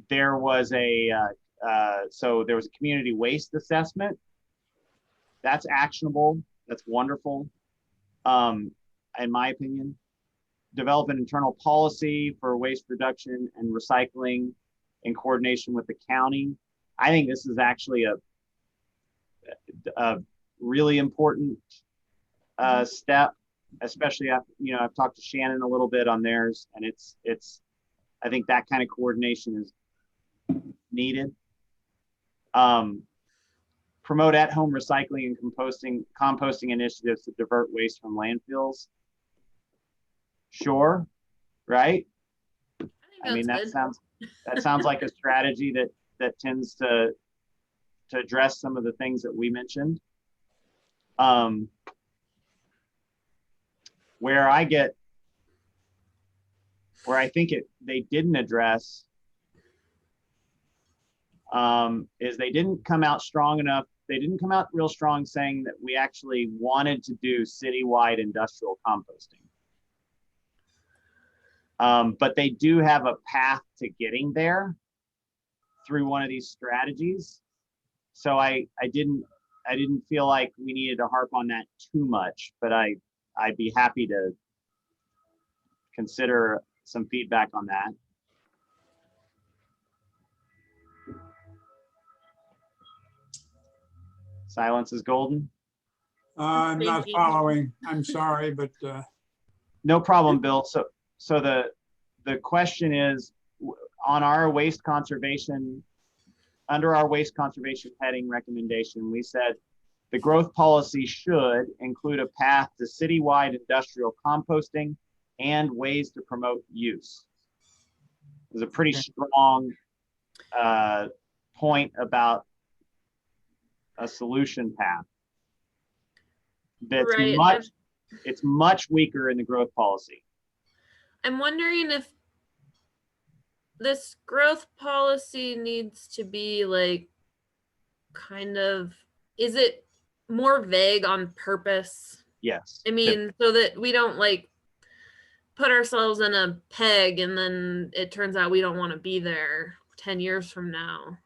There was a community waste assessment. That's actionable. That's wonderful. In my opinion. Develop an internal policy for waste reduction and recycling in coordination with the county. I think this is actually a really important step, especially after, I've talked to Shannon a little bit on theirs, and I think that kind of coordination is needed. Promote at-home recycling and composting initiatives to divert waste from landfills. Sure, right? I mean, that sounds like a strategy that tends to address some of the things that we mentioned. Where I think they didn't address is they didn't come out strong enough. They didn't come out real strong saying that we actually wanted to do citywide industrial composting. But they do have a path to getting there through one of these strategies. So I didn't feel like we needed to harp on that too much, but I'd be happy to consider some feedback on that. Silence is golden. I'm not following. I'm sorry, but no problem, Bill. So the question is, on our waste conservation, under our waste conservation heading recommendation, we said the growth policy should include a path to citywide industrial composting and ways to promote use. There's a pretty strong point about a solution path that's right. It's much weaker in the growth policy. I'm wondering if this growth policy needs to be like is it more vague on purpose? Yes. I mean, so that we don't like put ourselves in a peg and then it turns out we don't want to be there 10 years from now.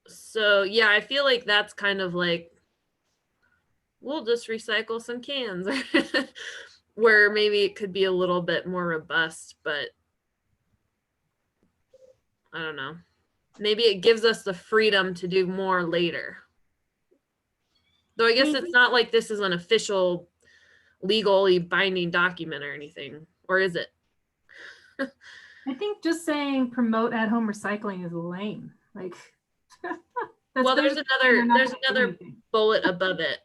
So yeah, I feel like that's kind of like, we'll just recycle some cans where maybe it could be a little bit more robust, but I don't know. Maybe it gives us the freedom to do more later. Though I guess it's not like this is an official legally binding document or anything, or is it? I think just saying promote at-home recycling is lame. Like, well, there's another bullet above it.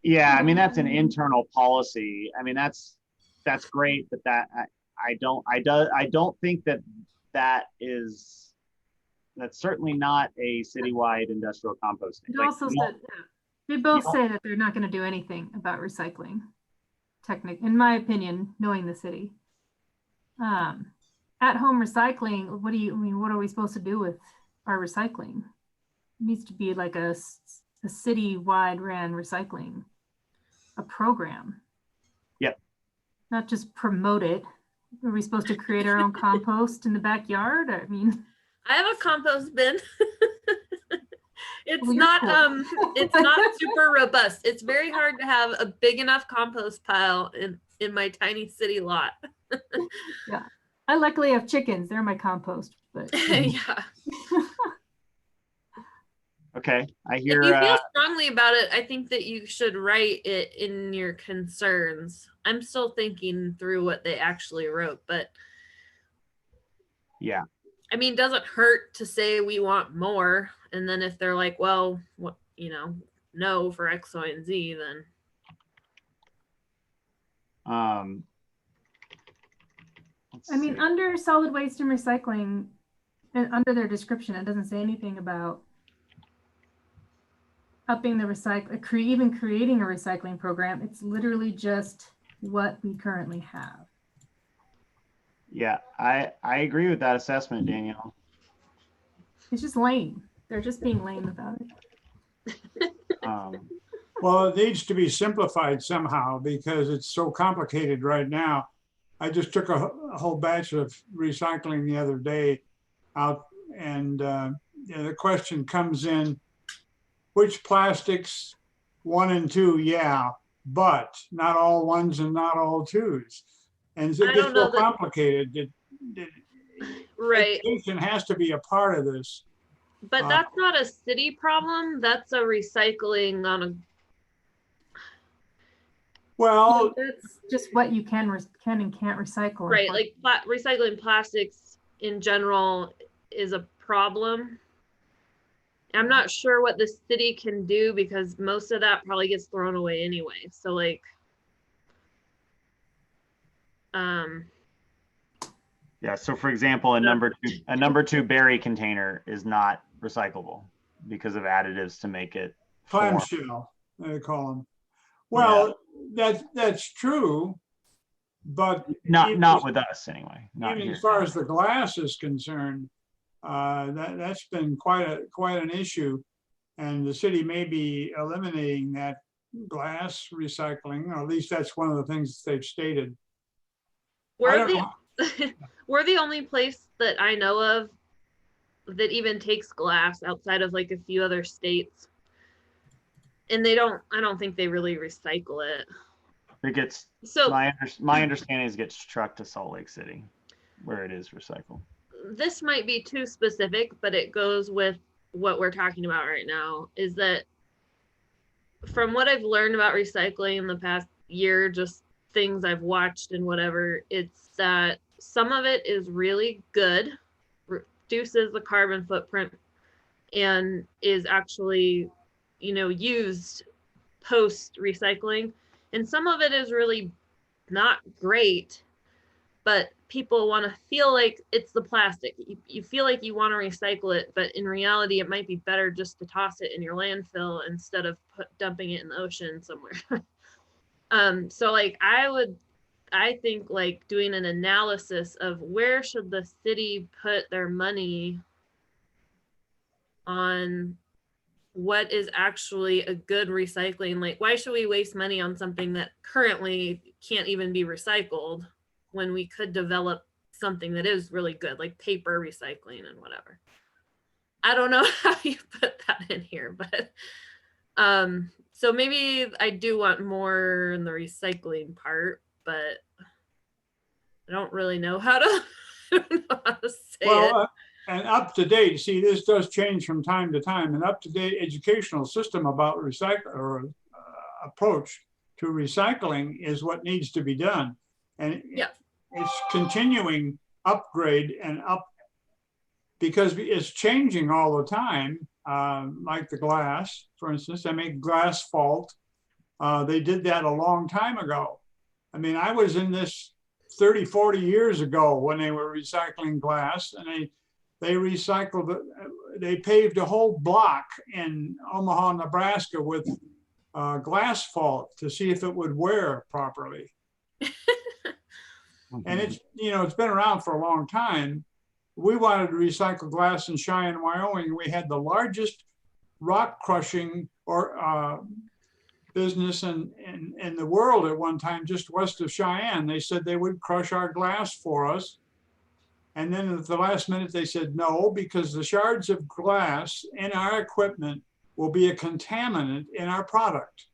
Yeah, I mean, that's an internal policy. I mean, that's great, but I don't think that is that's certainly not a citywide industrial composting. It Like, also you know, said, they both don't- say that they're not going to do anything about recycling. In my opinion, knowing the city. At home recycling, what are we supposed to do with our recycling? It needs to be like a city-wide ran recycling, a program. Yep. Not just promote it. Are we supposed to create our own compost in the backyard? I mean, I have a compost bin. It's well, you're not cool. it's not super robust. It's very hard to have a big enough compost pile in my tiny city lot. Yeah. I luckily have chickens. They're my compost. But Yeah. Okay, I If hear. you feel strongly about it, I think that you should write it in your concerns. I'm still thinking through what they actually wrote, but Yeah, I mean, doesn't hurt to say we want more. And then if they're like, well, what, no for X, Y, and Z, then let's I mean, see. under solid waste and recycling, and under their description, it doesn't say anything about upping the even creating a recycling program. It's literally just what we currently have. Yeah, I agree with that assessment, Danielle. It's just lame. They're just being lame about it. Well, it needs to be simplified somehow because it's so complicated right now. I just took a whole batch of recycling the other day out, and the question comes in, which plastics, 1 and 2, yeah, but not all 1s and not all 2s. And it gets so complicated. right. Education has to be a part of this. But that's not a city problem. That's a recycling on a. Well, that's just what you can and can't recycle. Right, like recycling plastics in general is a problem. I'm not sure what the city can do because most of that probably gets thrown away anyway. So like, Yeah. So for example, a number two berry container is not recyclable because of additives to make it form. clamshell, they call them. Well, that's true, but not with us anyway. Not even here. as far as the glass is concerned, that's been quite an issue, and the city may be eliminating that glass recycling, or at least that's one of the things they've stated. we're the only place that I know of that even takes glass outside of like a few other states. And I don't think they really recycle it. It gets, so my understanding is it gets trucked to Salt Lake City where it is recycled. This might be too specific, but it goes with what we're talking about right now, is that from what I've learned about recycling in the past year, just things I've watched and whatever, it's that some of it is really good, reduces the carbon footprint, and is actually used post recycling, and some of it is really not great, but people want to feel like it's the plastic. You feel like you want to recycle it, but in reality it might be better just to toss it in your landfill instead of dumping it in the ocean somewhere. So like I think like doing an analysis of where should the city put their money on what is actually a good recycling. Like, why should we waste money on something that currently can't even be recycled when we could develop something that is really good, like paper recycling and whatever. I don't know how you put that in here, but so maybe I do want more in the recycling part, but I don't really know how to, say it. And up to date, see, this does change from time to time. An up to date educational system about approach to recycling is what needs to be done. And it's continuing upgrade and up, because it's changing all the time. Like the glass, for instance, they make glass fault. They did that a long time ago. I mean, I was in this 30, 40 years ago when they were recycling glass, and they recycled, they paved a whole block in Omaha, Nebraska with glass fault to see if it would wear properly. And it's, you know, it's been around for a long time. We wanted to recycle glass in Cheyenne, Wyoming. We had the largest rock crushing or business in the world at one time, just west of Cheyenne. They said they would crush our glass for us. And then at the last minute, they said no, because the shards of glass in our equipment will be a contaminant in our product.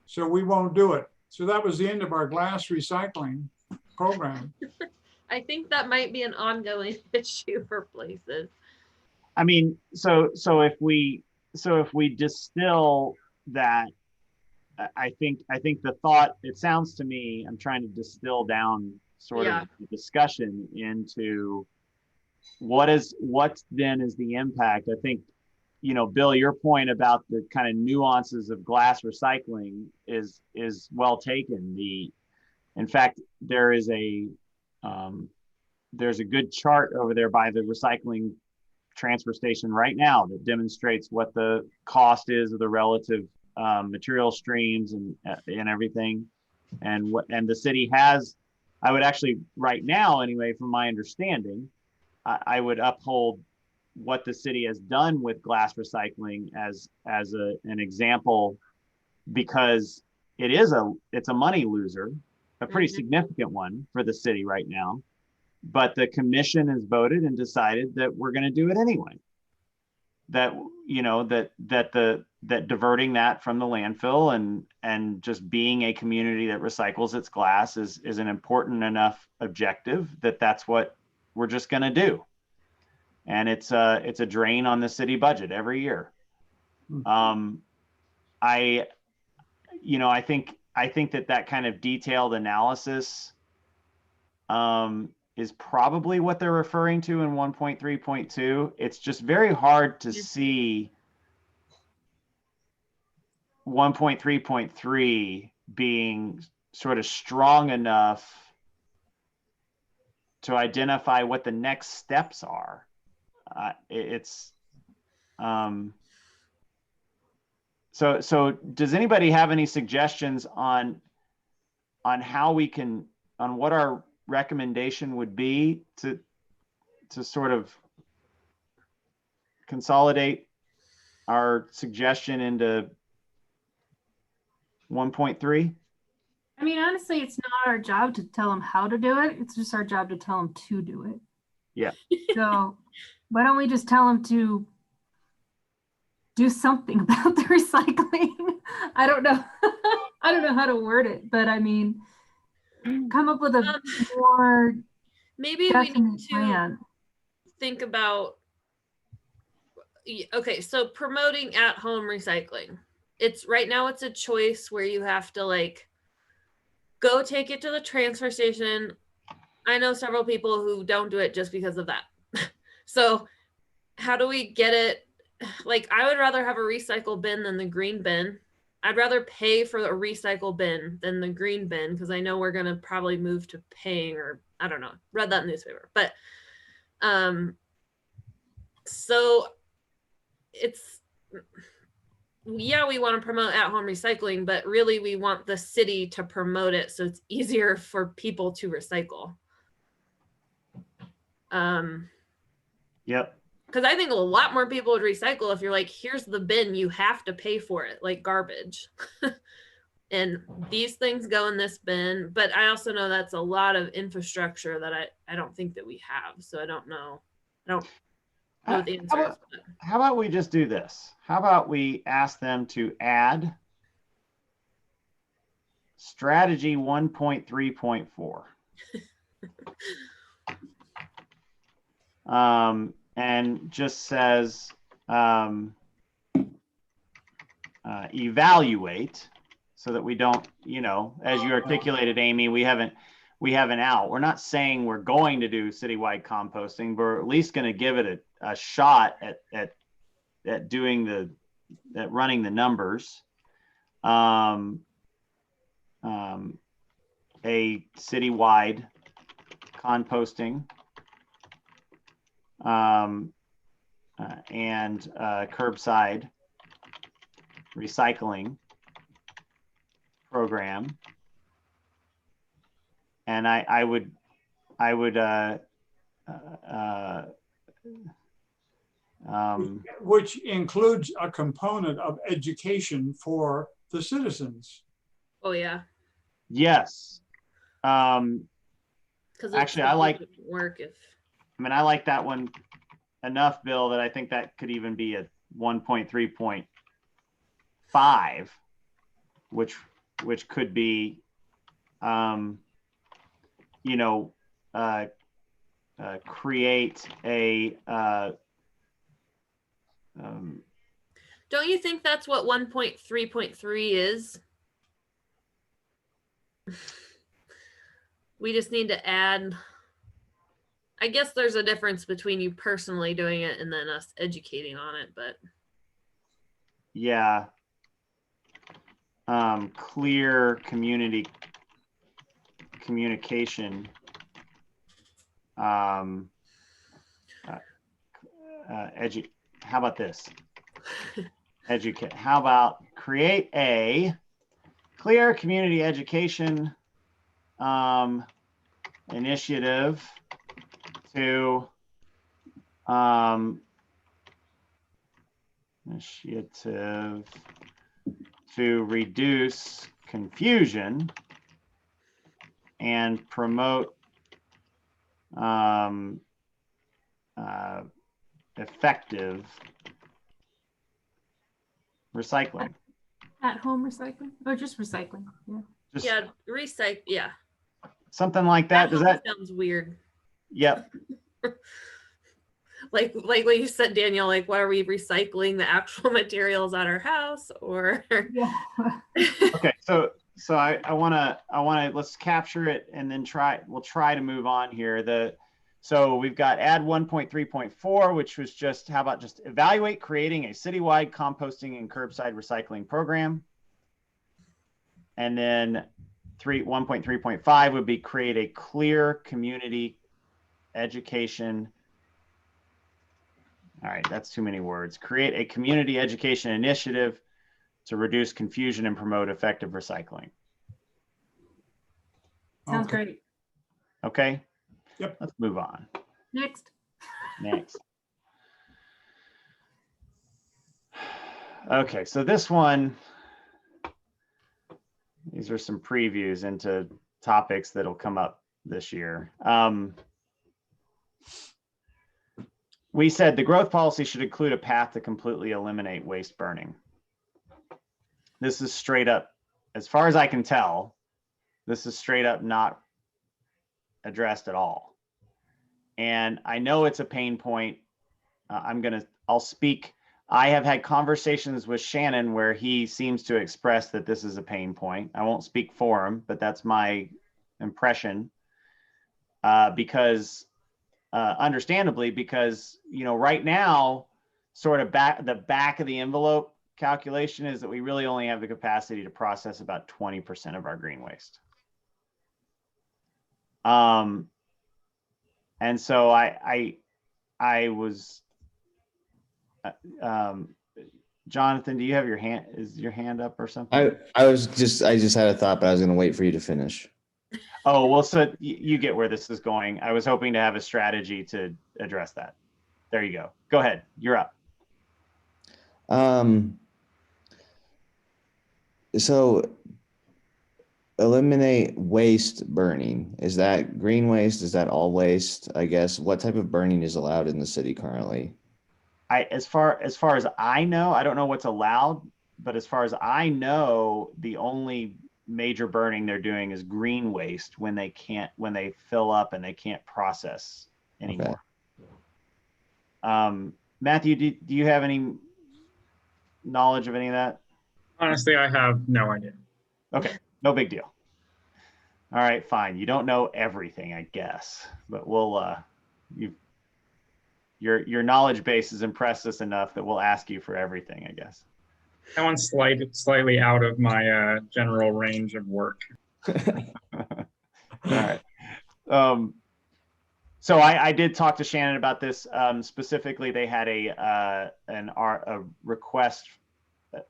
So we won't do it. So that was the end of our glass recycling program. I think that might be an ongoing issue for places. I mean, so if we distill that, I think the thought, it sounds to me, I'm trying to distill down sort of the discussion into what then is the impact. I think, you know, Bill, your point about the kind of nuances of glass recycling is well taken. In fact, there's a good chart over there by the recycling transfer station right now that demonstrates what the cost is of the relative material streams and everything, and the city has. I would actually, right now anyway, from my understanding, I would uphold what the city has done with glass recycling as an example, because it's a money loser, a pretty significant one for the city right now. But the commission has voted and decided that we're going to do it anyway. That, you know, that diverting that from the landfill and just being a community that recycles its glass is an important enough objective that's what we're just going to do. And it's a drain on the city budget every year. I think that kind of detailed analysis is probably what they're referring to in 1.3.2. It's just very hard to see 1.3.3 being sort of strong enough to identify what the next steps are. So does anybody have any suggestions on how we can, on what our recommendation would be to sort of consolidate our suggestion into 1.3? I mean, honestly, it's not our job to tell them how to do it. It's just our job to tell them to do it. Yeah. So why don't we just tell them to do something about the recycling? I don't know. I don't know how to word it, but I mean, come up with a more maybe we need to plan. Think about, okay, so promoting at-home recycling. It's right now it's a choice where you have to like go take it to the transfer station. I know several people who don't do it just because of that. So how do we get it? Like, I would rather have a recycle bin than the green bin. I'd rather pay for a recycle bin than the green bin, because I know we're going to probably move to paying, or I don't know, read that in the newspaper. But so it's, yeah, we want to promote at-home recycling, but really we want the city to promote it so it's easier for people to recycle. Yep. Because I think a lot more people would recycle if you're like, here's the bin, you have to pay for it, like garbage. And these things go in this bin. But I also know that's a lot of infrastructure that I don't think that we have. So I don't know. I don't know the answer. How about we just do this? How about we ask them to add strategy 1.3.4. And just says evaluate, so that we don't, you know, as you articulated, Amy, we have an out. We're not saying we're going to do citywide composting, but we're at least going to give it a shot at doing at running the numbers. A citywide composting and curbside recycling program. And I would which includes a component of education for the citizens. Oh yeah. yes. Because Actually, I like work if. I mean, I like that one enough, Bill, that I think that could even be a 1.3.5, which could be, you know, create a. Don't you think that's what 1.3.3 is? We just need to add. I guess there's a difference between you personally doing it and then us educating on it, but Yeah. Clear communication. How about this? Educate. How about create a clear community education initiative to reduce confusion and promote effective recycling. At home recycling or just recycling? Yeah. Just yeah, recycle. Yeah, something like that. Does that sounds weird? Yep. like what you said, Daniel. Like, what are we recycling the actual materials at our house or? Yeah. Okay, so I want to let's capture it and then we'll try to move on here. So we've got add 1.3.4, which was just, how about just evaluate creating a citywide composting and curbside recycling program. And then 1.3.5 would be create a clear community education. All right, that's too many words. Create a community education initiative to reduce confusion and promote effective recycling. Sounds Okay. great. Okay. Yep. Let's move on. Next. Okay, so this one, these are some previews into topics that'll come up this year. We said the growth policy should include a path to completely eliminate waste burning. This is straight up, as far as I can tell, this is straight up not addressed at all. And I know it's a pain point. I'll speak. I have had conversations with Shannon where he seems to express that this is a pain point. I won't speak for him, but that's my impression. Understandably, because, you know, right now, sort of the back of the envelope calculation is that we really only have the capacity to process about 20% of our green waste. And so I was, Jonathan, do you have is your hand up or something? I just had a thought, but I was going to wait for you to finish. Oh, well, so you get where this is going. I was hoping to have a strategy to address that. There you go. Go ahead. You're up. So eliminate waste burning. Is that green waste? Is that all waste? I guess. What type of burning is allowed in the city currently? As far as I know, I don't know what's allowed, but as far as I know, the only major burning they're doing is green waste when they fill up and they can't process anymore. Okay. Matthew, do you have any knowledge of any of that? Honestly, I have no idea. Okay, no big deal. All right, fine. You don't know everything, I guess, but we'll your knowledge base has impressed us enough that we'll ask you for everything, I guess. That one's slightly out of my general range of work. All right. So I did talk to Shannon about this. Specifically, they had a request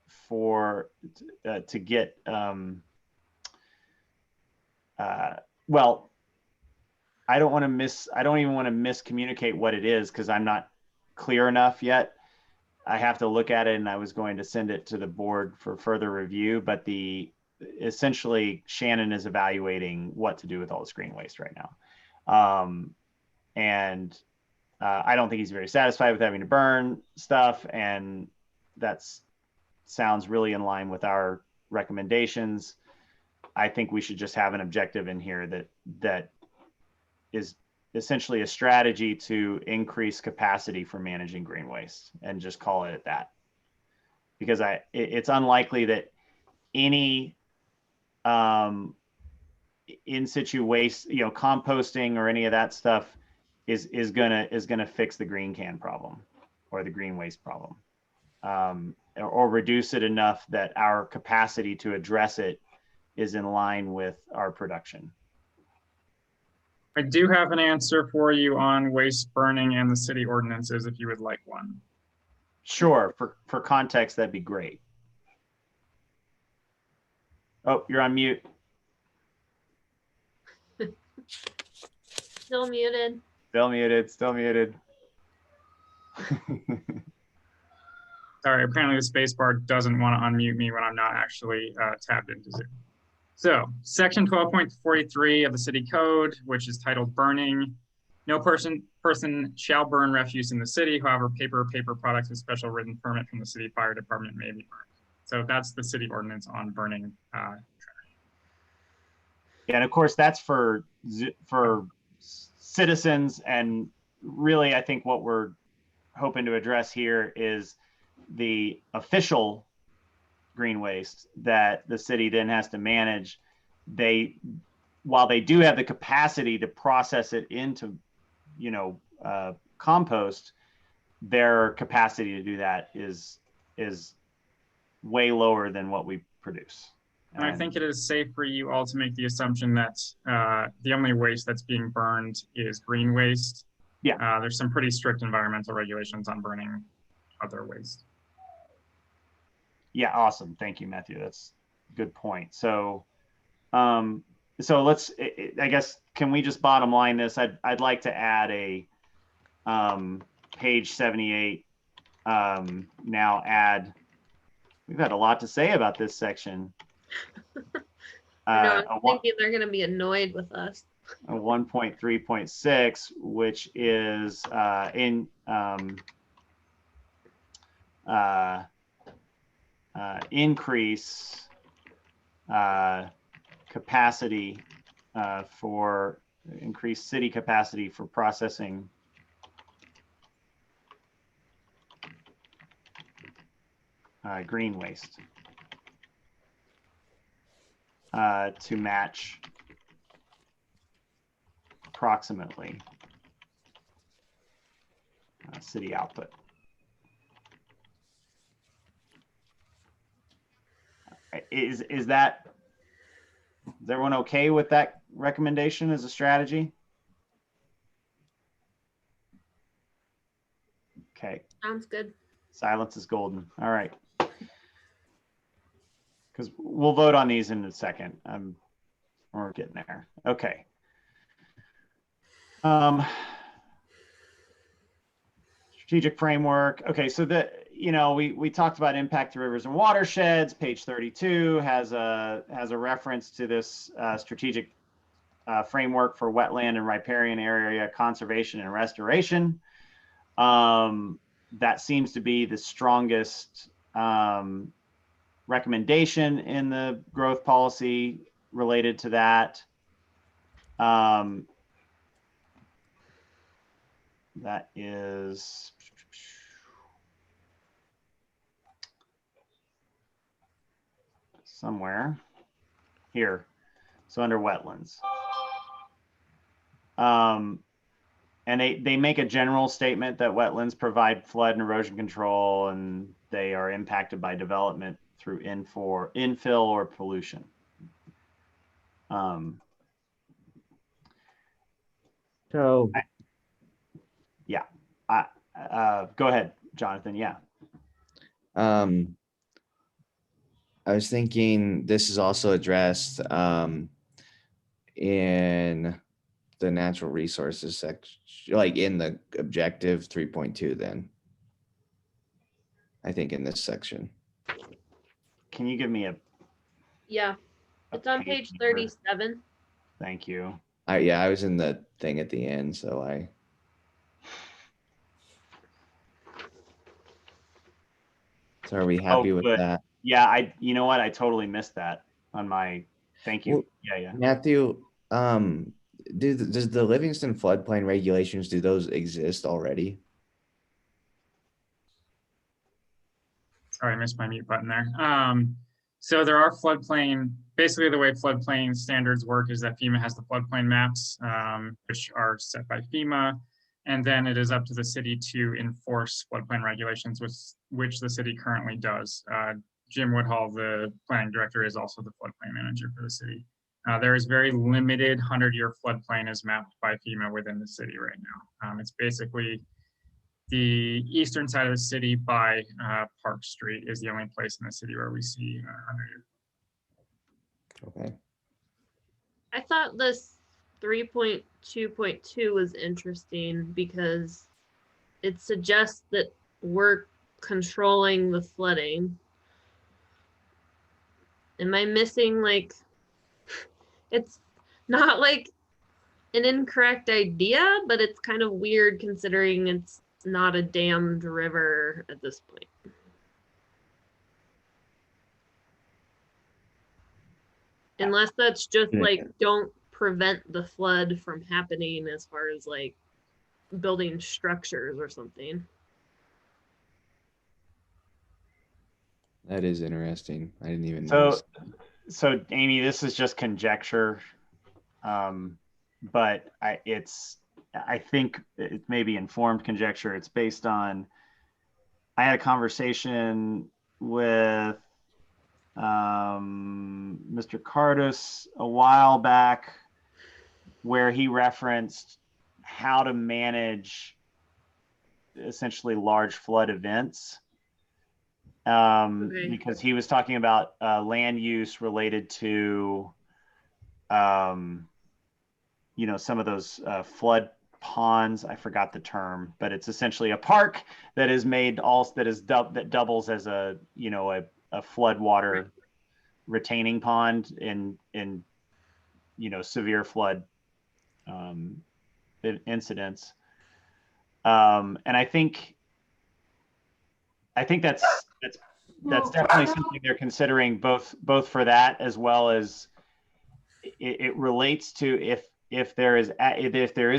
for to get well, I don't even want to miscommunicate what it is because I'm not clear enough yet. I have to look at it, and I was going to send it to the board for further review, but essentially Shannon is evaluating what to do with all this green waste right now. And I don't think he's very satisfied with having to burn stuff, and that sounds really in line with our recommendations. I think we should just have an objective in here that is essentially a strategy to increase capacity for managing green waste, and just call it at that. Because it's unlikely that any in situ waste, composting or any of that stuff is gonna fix the green can problem or the green waste problem, or reduce it enough that our capacity to address it is in line with our production. I do have an answer for you on waste burning and the city ordinances if you would like one. Sure, for context, that'd be great. Oh, you're on mute. Still muted. Still muted, still muted. Sorry, apparently the space bar doesn't want to unmute me when I'm not actually tabbed into Zoom. So section 12.43 of the city code, which is titled burning. No person shall burn refuse in the city. However, paper products with special written permit from the city fire department may be burned. So that's the city ordinance on burning. Yeah, and of course that's for citizens, and really I think what we're hoping to address here is the official green waste that the city then has to manage. While they do have the capacity to process it into compost, their capacity to do that is way lower than what we produce. And I think it is safe for you all to make the assumption that the only waste that's being burned is green waste. Yeah. There's some pretty strict environmental regulations on burning other waste. Yeah, awesome. Thank you, Matthew. That's a good point. So, let's, I guess, can we just bottom line this? I'd like to add a page 78. We've had a lot to say about this section. I'm thinking they're going to be annoyed with us. 1.3.6, which is increase capacity for increased city capacity for processing green waste to match approximately city output. Is everyone okay with that recommendation as a strategy? Okay. Sounds good. Silence is golden. All right. Because we'll vote on these in a second. We're getting there. Okay. Strategic framework. Okay, so we talked about impact to rivers and watersheds. Page 32 has a reference to this strategic framework for wetland and riparian area conservation and restoration. That seems to be the strongest recommendation in the growth policy related to that. That is somewhere here. So under wetlands. And they make a general statement that wetlands provide flood and erosion control, and they are impacted by development through infill or pollution. So Go ahead, Jonathan. Yeah. I was thinking this is also addressed in the natural resources section, like in the objective 3.2 then. I think in this section. Can you give me a Yeah, it's on page number? 37. Thank you. Yeah, I was in the thing at the end, so So are we happy with good. that? Yeah, you know what? I totally missed that on my, thank you. Well, Yeah. Matthew, does the Livingston floodplain regulations, do those exist already? Sorry, I missed my mute button there. So there are floodplain, basically the way floodplain standards work is that FEMA has the floodplain maps, which are set by FEMA. And then it is up to the city to enforce floodplain regulations, which the city currently does. Jim Woodhall, the planning director, is also the floodplain manager for the city. There is very limited 100-year floodplain as mapped by FEMA within the city right now. It's basically the eastern side of the city by Park Street is the only place in the city where we see 100-year. Okay. I thought this 3.2.2 was interesting because it suggests that we're controlling the flooding. Am I missing, like, it's not like an incorrect idea, but it's kind of weird considering it's not a dammed river at this point. Unless that's just like, don't prevent the flood from happening as far as like building structures or something. That is interesting. I didn't even So, notice. so Amy, this is just conjecture, but I think it may be informed conjecture. It's based on, I had a conversation with Mr. Cardus a while back where he referenced how to manage essentially large flood events. Okay. Because he was talking about land use related to, some of those flood ponds. I forgot the term, but it's essentially a park that is made that doubles as a flood water retaining pond in severe flood incidents. And I think that's definitely something they're considering, both for that as well as it relates to if there is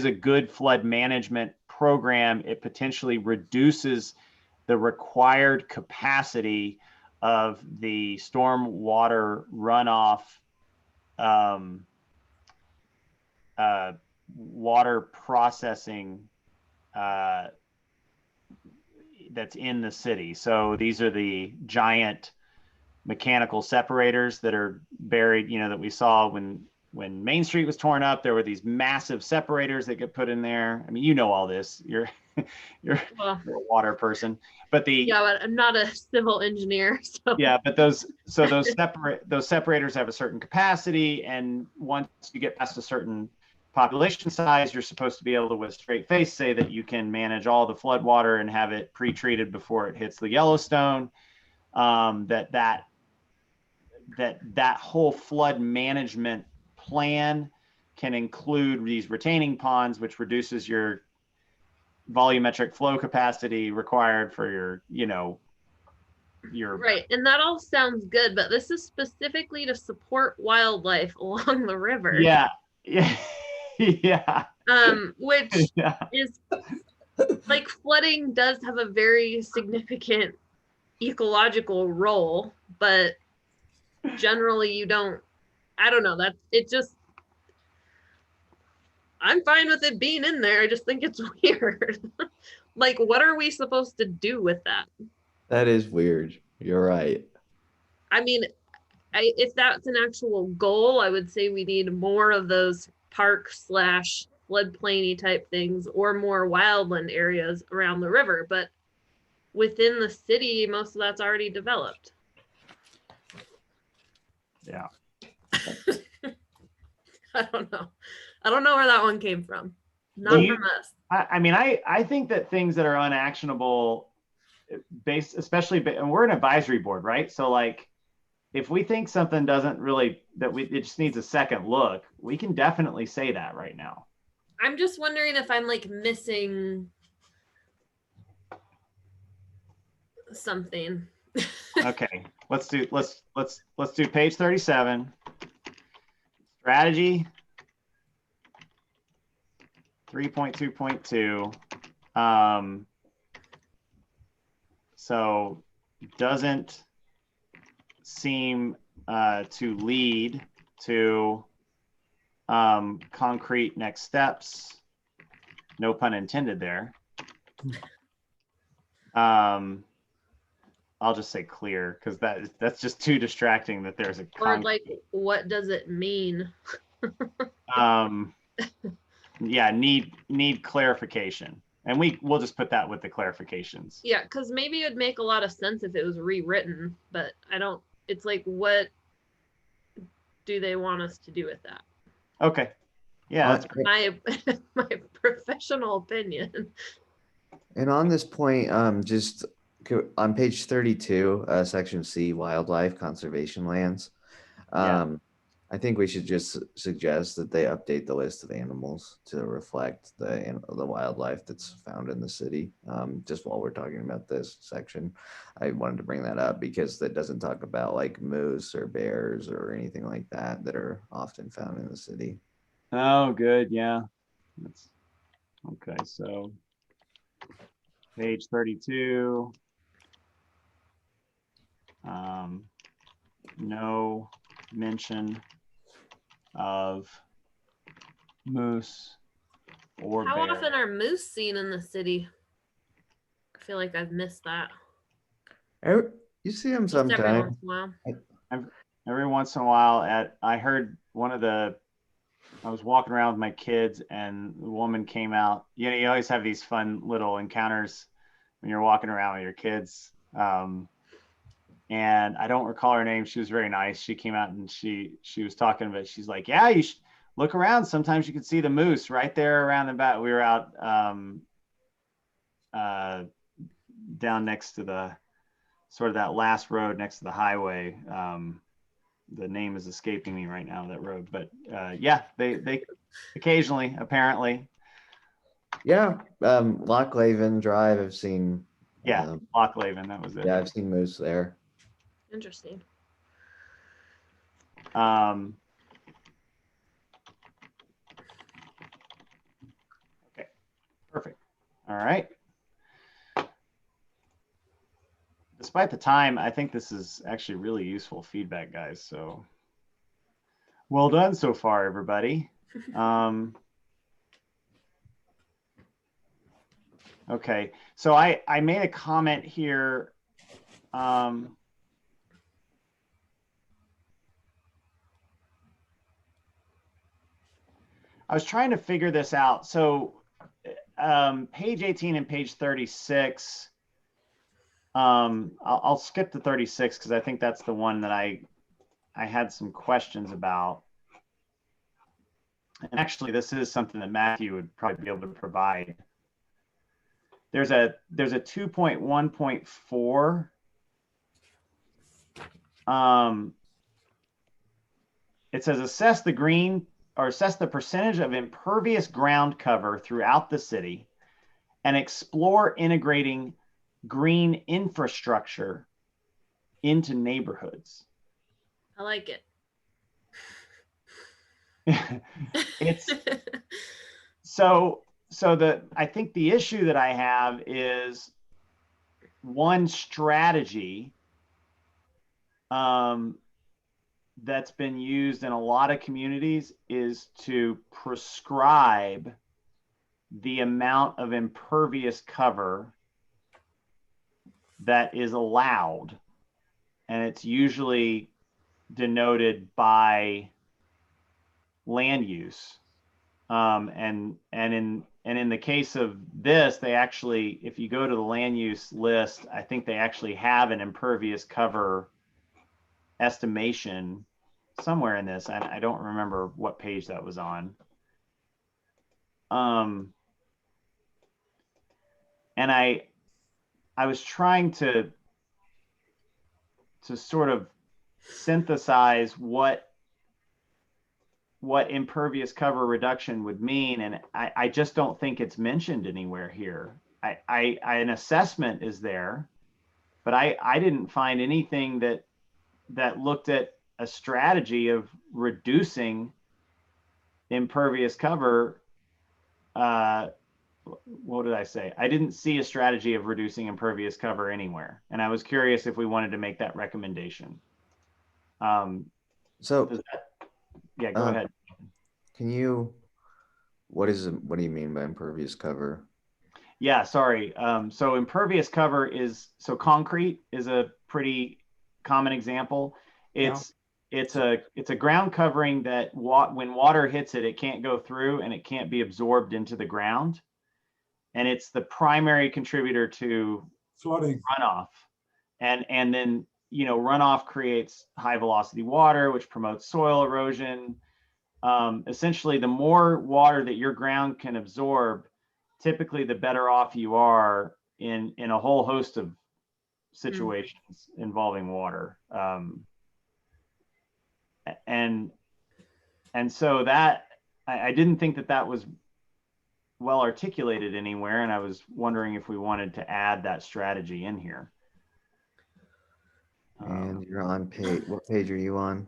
a good flood management program, it potentially reduces the required capacity of the storm water runoff water processing that's in the city. So these are the giant mechanical separators that are buried, that we saw when Main Street was torn up. There were these massive separators that get put in there. I mean, you know all this. You're a water person, but but I'm not a civil engineer. So. Yeah, but those separators have a certain capacity, and once you get past a certain population size, you're supposed to be able to, with a straight face, say that you can manage all the flood water and have it pre-treated before it hits the Yellowstone. That whole flood management plan can include these retaining ponds, which reduces your volumetric flow capacity required for your right. And that all sounds good, but this is specifically to support wildlife along the river. Yeah. Which is like, flooding does have a very significant ecological role, but generally I don't know, I'm fine with it being in there. I just think it's weird. Like, what are we supposed to do with that? That is weird. You're right. I mean, if that's an actual goal, I would say we need more of those park / floodplainy type things or more wildland areas around the river, but within the city, most of that's already developed. Yeah. I don't know. I don't know where that one came from. Not Do you- from us. I mean, I think that things that are unactionable, especially, and we're an advisory board, right? So like, if we think something doesn't really, it just needs a second look, we can definitely say that right now. I'm just wondering if I'm like missing something. Okay, let's do page 37. Strategy 3.2.2. So doesn't seem to lead to concrete next steps. No pun intended there. I'll just say clear because that's just too distracting that there's a Or like, what does it mean? Yeah, need clarification. And we'll just put that with the clarifications. Yeah, because maybe it would make a lot of sense if it was rewritten, but I don't, it's like, what do they want us to do with that? Okay. Yeah, that's great. My professional opinion. And on this point, just on page 32, section C, wildlife conservation lands. I think we should just suggest that they update the list of animals to reflect the wildlife that's found in the city. Just while we're talking about this section, I wanted to bring that up because that doesn't talk about like moose or bears or anything like that that are often found in the city. Oh, good. Yeah. That's okay. So page 32. No mention of moose or How bear. often are moose seen in the city? I feel like I've missed that. You see them Just every sometimes. once in a while. Every once in a while I heard I was walking around with my kids and the woman came out. You know, you always have these fun little encounters when you're walking around with your kids. And I don't recall her name. She was very nice. She came out and she was talking about, she's like, yeah, you should look around. Sometimes you can see the moose right there around the back. We were out down next to the sort of that last road next to the highway. The name is escaping me right now, that road, but yeah, they occasionally, apparently. Yeah, Lochleven Drive, I've seen. Yeah, Lochleven, that was it. Yeah, I've seen moose there. Interesting. Okay, perfect. All right. Despite the time, I think this is actually really useful feedback, guys. So well done so far, everybody. Okay, so I made a comment here. I was trying to figure this out. So page 18 and page 36, I'll skip to 36 because I think that's the one that I had some questions about. And actually, this is something that Matthew would probably be able to provide. There's a 2.1.4. It says assess the percentage of impervious ground cover throughout the city and explore integrating green infrastructure into neighborhoods. I like it. It's I think the issue that I have is one strategy that's been used in a lot of communities is to prescribe the amount of impervious cover that is allowed. And it's usually denoted by land use. And in the case of this, they actually, if you go to the land use list, I think they actually have an impervious cover estimation somewhere in this. I don't remember what page that was on. And I was trying to sort of synthesize what impervious cover reduction would mean, and I just don't think it's mentioned anywhere here. An assessment is there, but I didn't find anything that looked at a strategy of reducing impervious cover. What did I say? I didn't see a strategy of reducing impervious cover anywhere, and I was curious if we wanted to make that recommendation. So yeah, go ahead. Can you, what do you mean by impervious cover? Yeah, sorry. So impervious cover is, so concrete is a pretty common example. It's a ground covering that when water hits it, it can't go through and it can't be absorbed into the ground. And it's the primary contributor to Flooding. runoff. And then, runoff creates high velocity water, which promotes soil erosion. Essentially, the more water that your ground can absorb, typically the better off you are in a whole host of situations involving water. And so that I didn't think that was well articulated anywhere, and I was wondering if we wanted to add that strategy in here. And you're on page, what page are you on?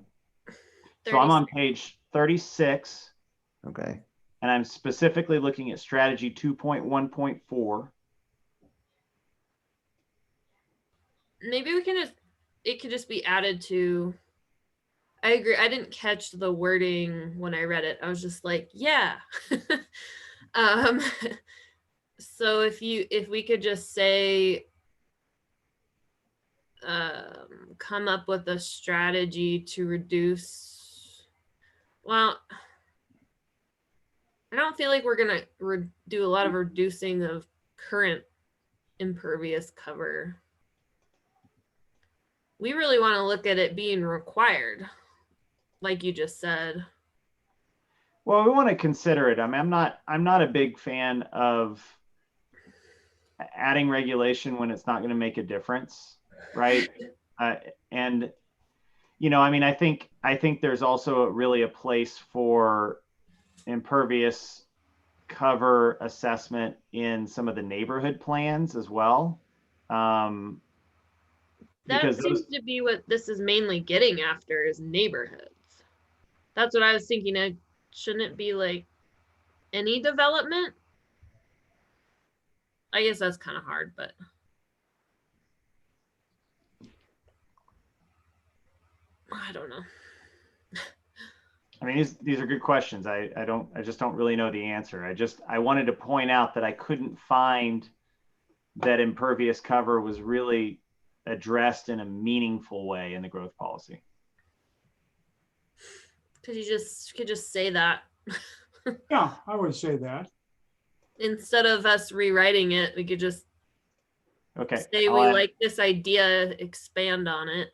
So I'm on page 36. Okay. And I'm specifically looking at strategy 2.1.4. Maybe it could just be added to, I agree. I didn't catch the wording when I read it. I was just like, yeah. So if we could just say, come up with a strategy to reduce, well, I don't feel like we're going to do a lot of reducing of current impervious cover. We really want to look at it being required, like you just said. Well, we want to consider it. I mean, I'm not a big fan of adding regulation when it's not going to make a difference, right? And I mean, I think there's also really a place for impervious cover assessment in some of the neighborhood plans as well. That seems to be what this is mainly getting after, is neighborhoods. That's what I was thinking. Shouldn't it be like any development? I guess that's kind of hard, but I don't know. I mean, these are good questions. I just don't really know the answer. I wanted to point out that I couldn't find that impervious cover was really addressed in a meaningful way in the growth policy. Could you just say that? Yeah, I would say that. Instead of us rewriting it, we could just say we like this idea, expand on it.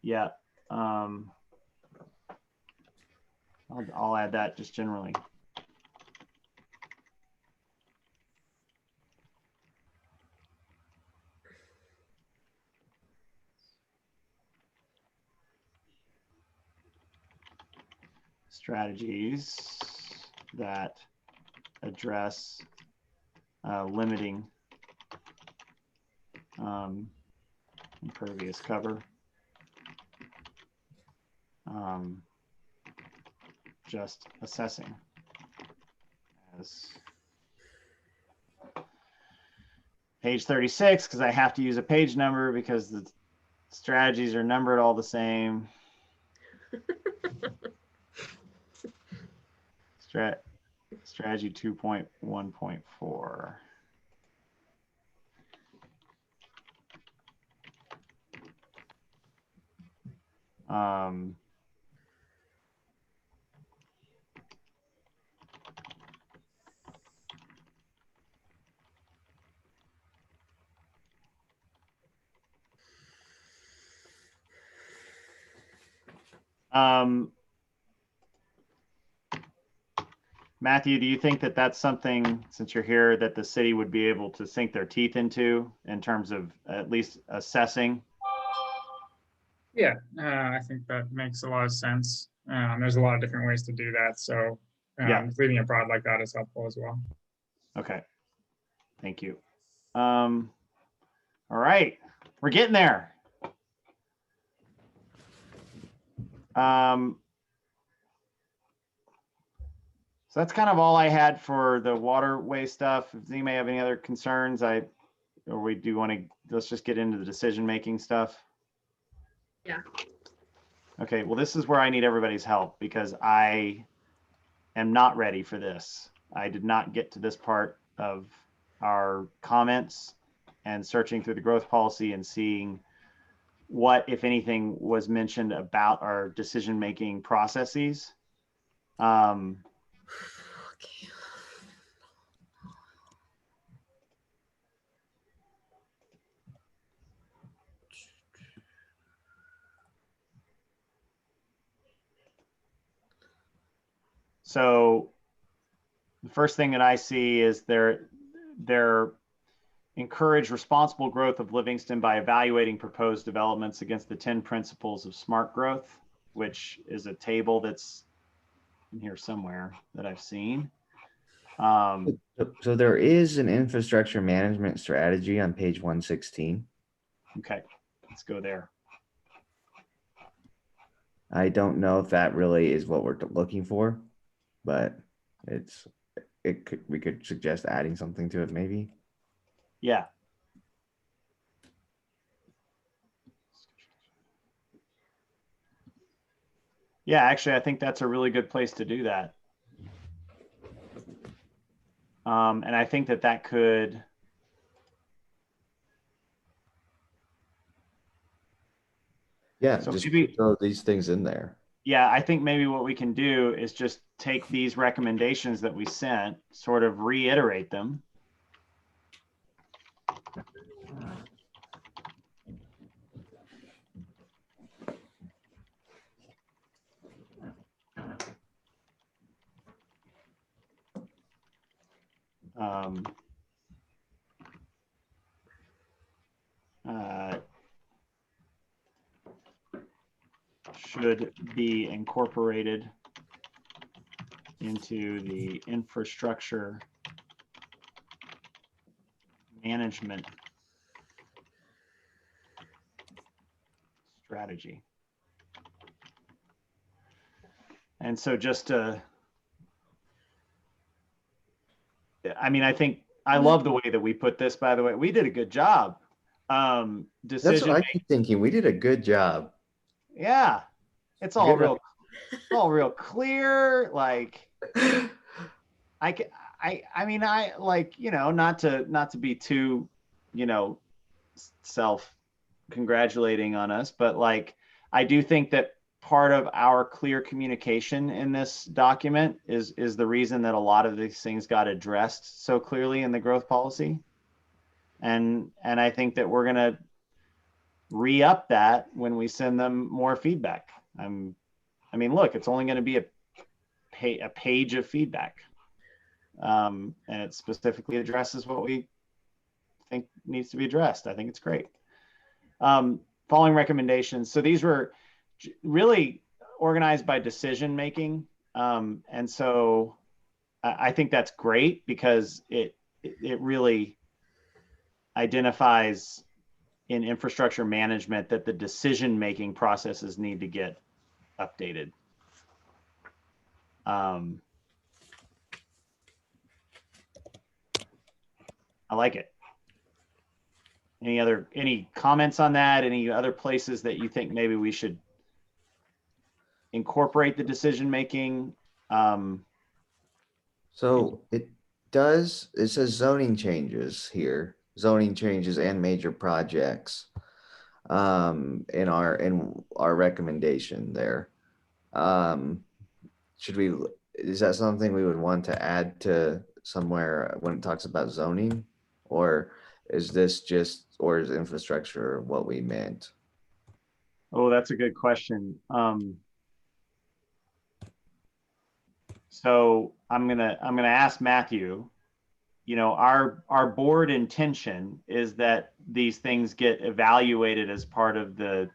Yeah. I'll add that just generally. Strategies that address limiting impervious cover. Just assessing as page 36, because I have to use a page number because the strategies are numbered all the same. Strategy 2.1.4. Matthew, do you think that that's something, since you're here, that the city would be able to sink their teeth into in terms of at least assessing? Yeah, I think that makes a lot of sense. There's a lot of different ways to do that. So Yeah. leaving it broad like that is helpful as well. Okay. Thank you. All right. We're getting there. So that's kind of all I had for the waterway stuff. If anybody have any other concerns, or we do want to, let's just get into the decision-making stuff. Yeah. Okay, well, this is where I need everybody's help because I am not ready for this. I did not get to this part of our comments and searching through the growth policy and seeing what, if anything, was mentioned about our decision-making processes. Okay. So the first thing that I see is they're encourage responsible growth of Livingston by evaluating proposed developments against the 10 principles of smart growth, which is a table that's in here somewhere that I've seen. So there is an infrastructure management strategy on page 116. Okay, let's go there. I don't know if that really is what we're looking for, but we could suggest adding something to it maybe. Yeah. Yeah, actually, I think that's a really good place to do that. And I think that could, yeah, so just maybe throw these things in there. Yeah, I think maybe what we can do is just take these recommendations that we sent, sort of reiterate them. Should be incorporated into the infrastructure management strategy. And so just to, I mean, I think I love the way that we put this, by the way. We did a good job. That's what I keep thinking. We did a good job. Yeah. It's all real clear. Like I mean, I like, you know, not to be too, you know, self-congratulating on us, but like, I do think that part of our clear communication in this document is the reason that a lot of these things got addressed so clearly in the growth policy. And I think that we're going to re-up that when we send them more feedback. I mean, look, it's only going to be a page of feedback. And it specifically addresses what we think needs to be addressed. I think it's great. Following recommendations. So these were really organized by decision making. And so I think that's great because it really identifies in infrastructure management that the decision making processes need to get updated. I like it. Any comments on that? Any other places that you think maybe we should incorporate the decision making? So it says zoning changes here, zoning changes and major projects in our recommendation there. Is that something we would want to add to somewhere when it talks about zoning, or is infrastructure what we meant? Oh, that's a good question. So I'm gonna ask Matthew, you know, our board intention is that these things get evaluated as part of the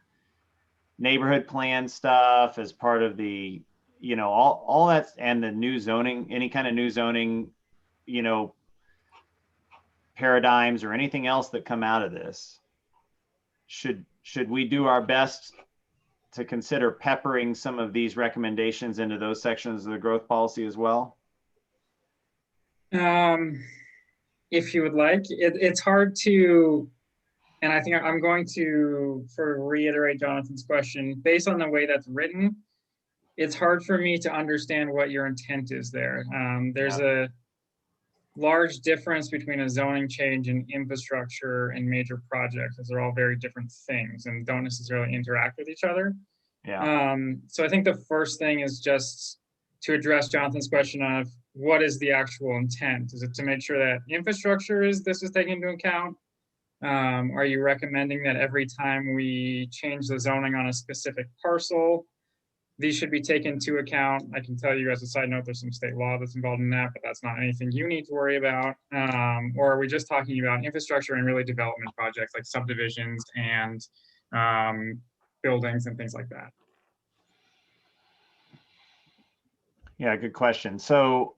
neighborhood plan stuff, as part of the, you know, all that, and the new zoning, any kind of new zoning, you know, paradigms or anything else that come out of this. Should we do our best to consider peppering some of these recommendations into those sections of the growth policy as well? If you would like, it's hard to, and I think I'm going to sort of reiterate Jonathan's question. Based on the way that's written, it's hard for me to understand what your intent is there. There's a large difference between a zoning change and infrastructure and major projects, as they're all very different things and don't necessarily interact with each other. Yeah. So I think the first thing is just to address Jonathan's question of what is the actual intent? Is it to make sure that infrastructure this is taken into account? Are you recommending that every time we change the zoning on a specific parcel, these should be taken into account? I can tell you as a side note, there's some state law that's involved in that, but that's not anything you need to worry about. Or are we just talking about infrastructure and really development projects like subdivisions and buildings and things like that? Yeah, good question. So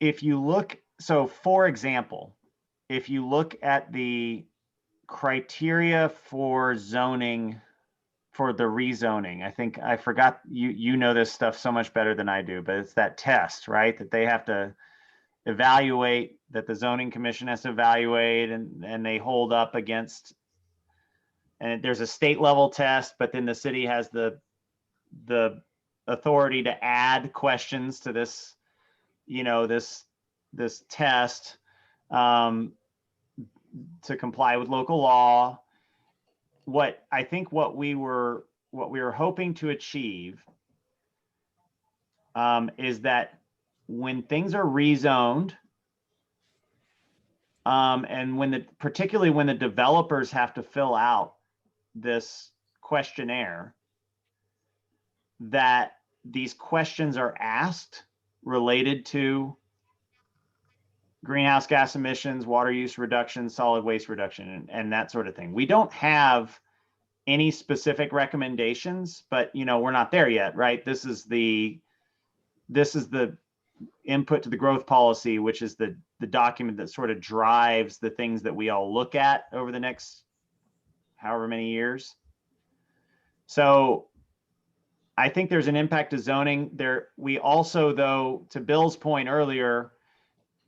if you look, so for example, if you look at the criteria for zoning, for the rezoning, I think I forgot, you know this stuff so much better than I do, but it's that test, right? That they have to evaluate, that the zoning commission has to evaluate, and they hold up against, and there's a state level test, but then the city has the authority to add questions to this, you know, this test to comply with local law. What I think what we were hoping to achieve is that when things are rezoned, and particularly when the developers have to fill out this questionnaire, that these questions are asked related to greenhouse gas emissions, water use reduction, solid waste reduction, and that sort of thing. We don't have any specific recommendations, but you know, we're not there yet, right? This is the input to the growth policy, which is the document that sort of drives the things that we all look at over the next however many years. So I think there's an impact to zoning there. We also, though, to Bill's point earlier,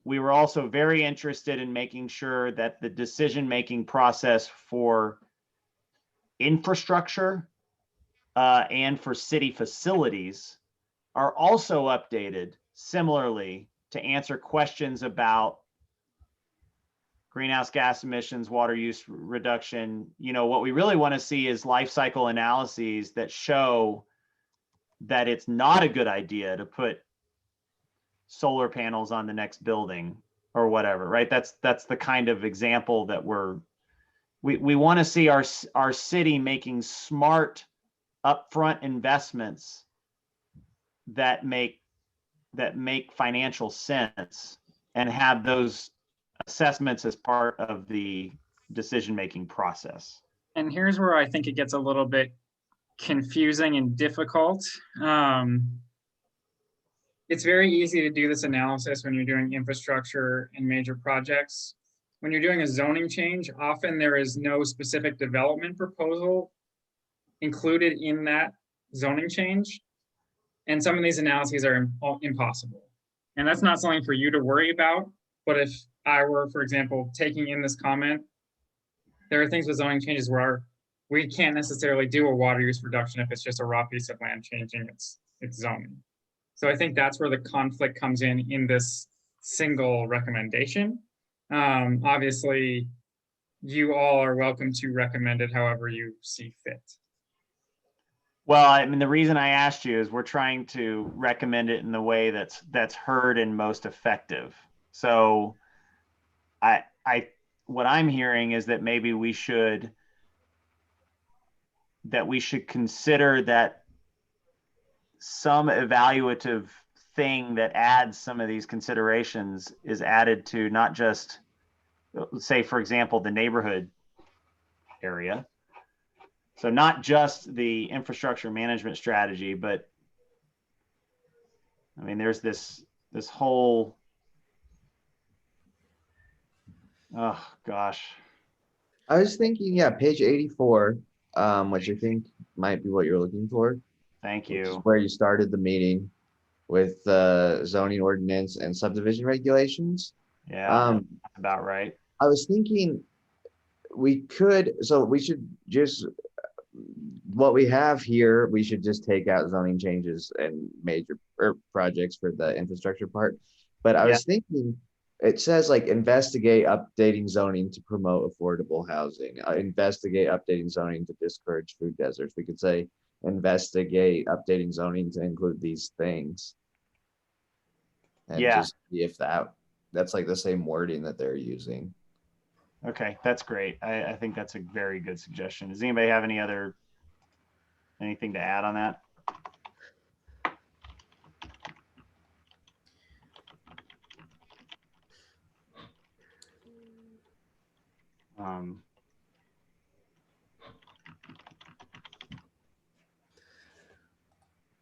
we were also very interested in making sure that the decision-making process for infrastructure and for city facilities are also updated similarly to answer questions about greenhouse gas emissions, water use reduction. You know, what we really want to see is life cycle analyses that show that it's not a good idea to put solar panels on the next building or whatever, right? That's the kind of example that we want to see our city making smart upfront investments that make financial sense, and have those assessments as part of the decision-making process. And here's where I think it gets a little bit confusing and difficult. It's very easy to do this analysis when you're doing infrastructure and major projects. When you're doing a zoning change, often there is no specific development proposal included in that zoning change. And some of these analyses are impossible. And that's not something for you to worry about. But if I were, for example, taking in this comment, there are things with zoning changes where we can't necessarily do a water use reduction if it's just a raw piece of land changing its zoning. So I think that's where the conflict comes in this single recommendation. Obviously, you all are welcome to recommend it however you see fit. Well, I mean, the reason I asked you is we're trying to recommend it in the way that's heard and most effective. So what I'm hearing is that maybe we should consider that some evaluative thing that adds some of these considerations is added to not just, say, for example, the neighborhood area. So not just the infrastructure management strategy, but I mean, there's this whole, oh gosh. I was thinking, yeah, page 84, which I think might be what you're looking for. Thank Which is you. where you started the meeting with zoning ordinance and subdivision regulations. Yeah, that's about right. I was thinking we should just, what we have here, we should just take out zoning changes and major projects for the infrastructure part. But I was thinking, it says like investigate updating zoning to promote affordable housing, investigate updating zoning to discourage food deserts. We could say investigate updating zoning to include these things. And just see if that's like the same wording that they're using. Okay, that's great. I think that's a very good suggestion. Does anybody have anything to add on that?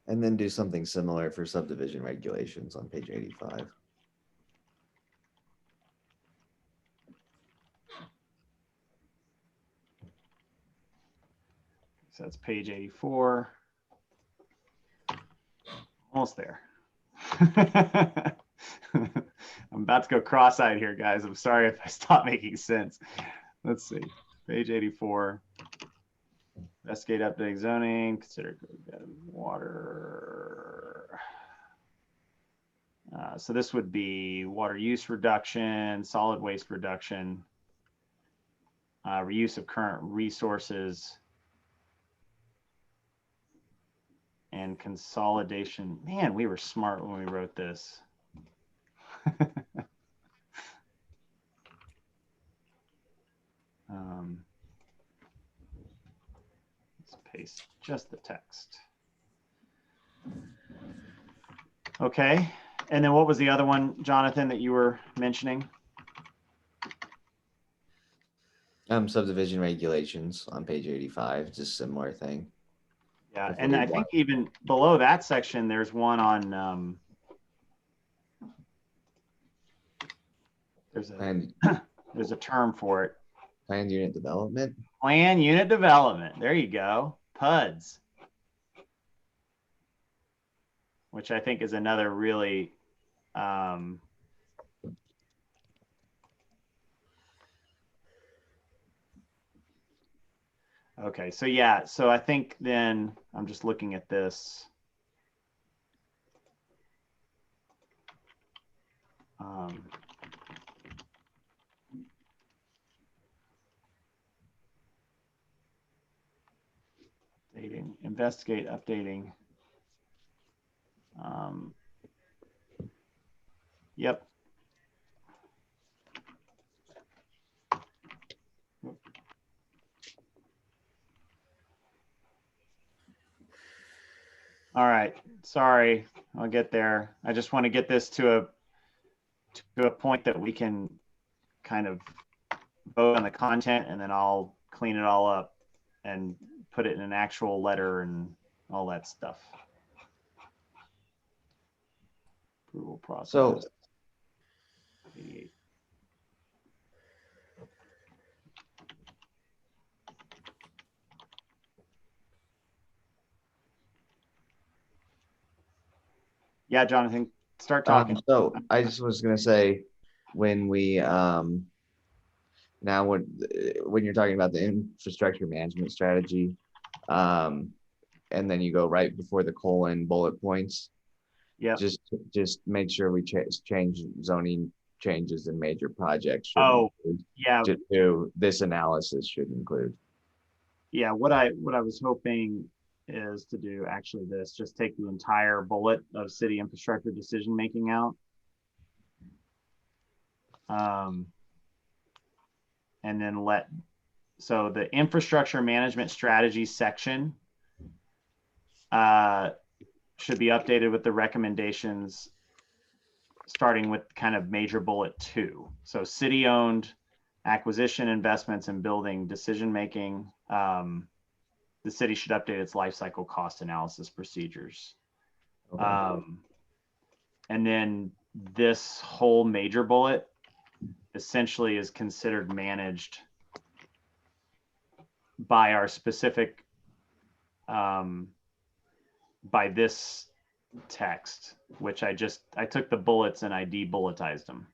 And then do something similar for subdivision regulations on page 85. So that's page 84. Almost there. I'm about to go cross-eyed here, guys. I'm sorry if I stop making sense. Let's see. Page 84. Investigate updating zoning. Consider water. So this would be water use reduction, solid waste reduction, reuse of current resources, and consolidation. Man, we were smart when we wrote this. Let's paste just the text. Okay, and then what was the other one, Jonathan, that you were mentioning? Subdivision regulations on page 85, just similar thing. Yeah, and I think even below that section, there's one on, there's a term for it. Planned unit development. Plan unit development. There you go. PUDs. Which I think is another really, okay, so yeah, so I think then I'm just looking at this. Investigate updating. Yep. All right, sorry, I'll get there. I just want to get this to a point that we can kind of vote on the content, and then I'll clean it all up and put it in an actual letter and all that stuff. Approval process. So, 88. Yeah, Jonathan, start talking. So I just was gonna say, when we now when you're talking about the infrastructure management strategy, and then you go right before the colon bullet points. Yeah. Just make sure we change zoning changes in major projects. Yeah. Just do this analysis should include. Yeah, what I was hoping is to do actually this, just take the entire bullet of city infrastructure decision making out. And then so the infrastructure management strategy section should be updated with the recommendations, starting with kind of major bullet 2. So city-owned acquisition, investments, and building decision-making. The city should update its life cycle cost analysis procedures. And then this whole major bullet essentially is considered managed by our specific, by this text, which I took the bullets and I debulletized them.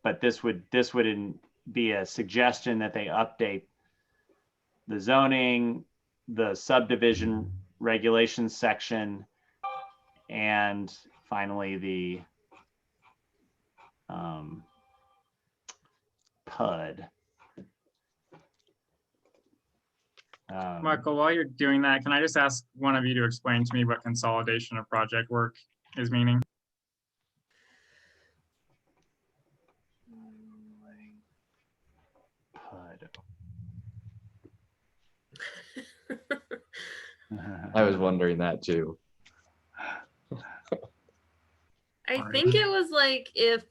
But this would be a suggestion that they update the zoning, the subdivision regulations section, and finally the PUD. Michael, while you're doing that, can I just ask one of you to explain to me what consolidation of project work is meaning? PUD. I was wondering that too. I think it was like if,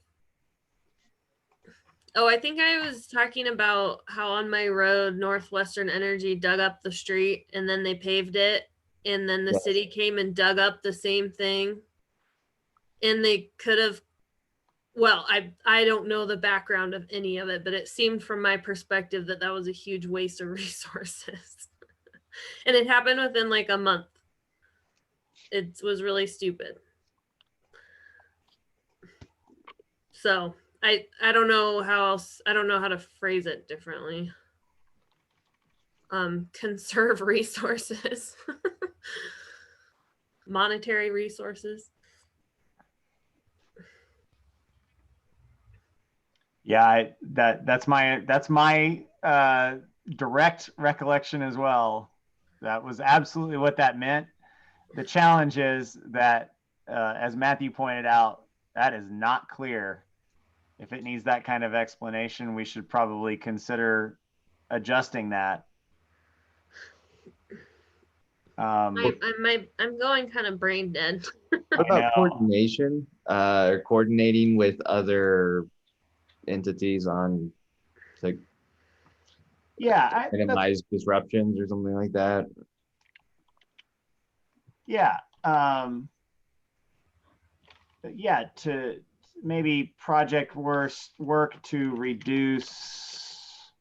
oh, I think I was talking about how on my road, Northwestern Energy dug up the street and then they paved it. And then the Yes. city came and dug up the same thing. And they could have, well, I don't know the background of any of it, but it seemed from my perspective that that was a huge waste of resources. And it happened within like a month. It was really stupid. So I don't know how else, I don't know how to phrase it differently. Conserve resources. Monetary resources. Yeah, that's my direct recollection as well. That was absolutely what that meant. The challenge is that, as Matthew pointed out, that is not clear. If it needs that kind of explanation, we should probably consider adjusting that. I'm going kind of brain dead. What about coordination? Coordinating with other entities on, like, Yeah, minimize disruptions or something like that. yeah, yeah, to maybe project work to reduce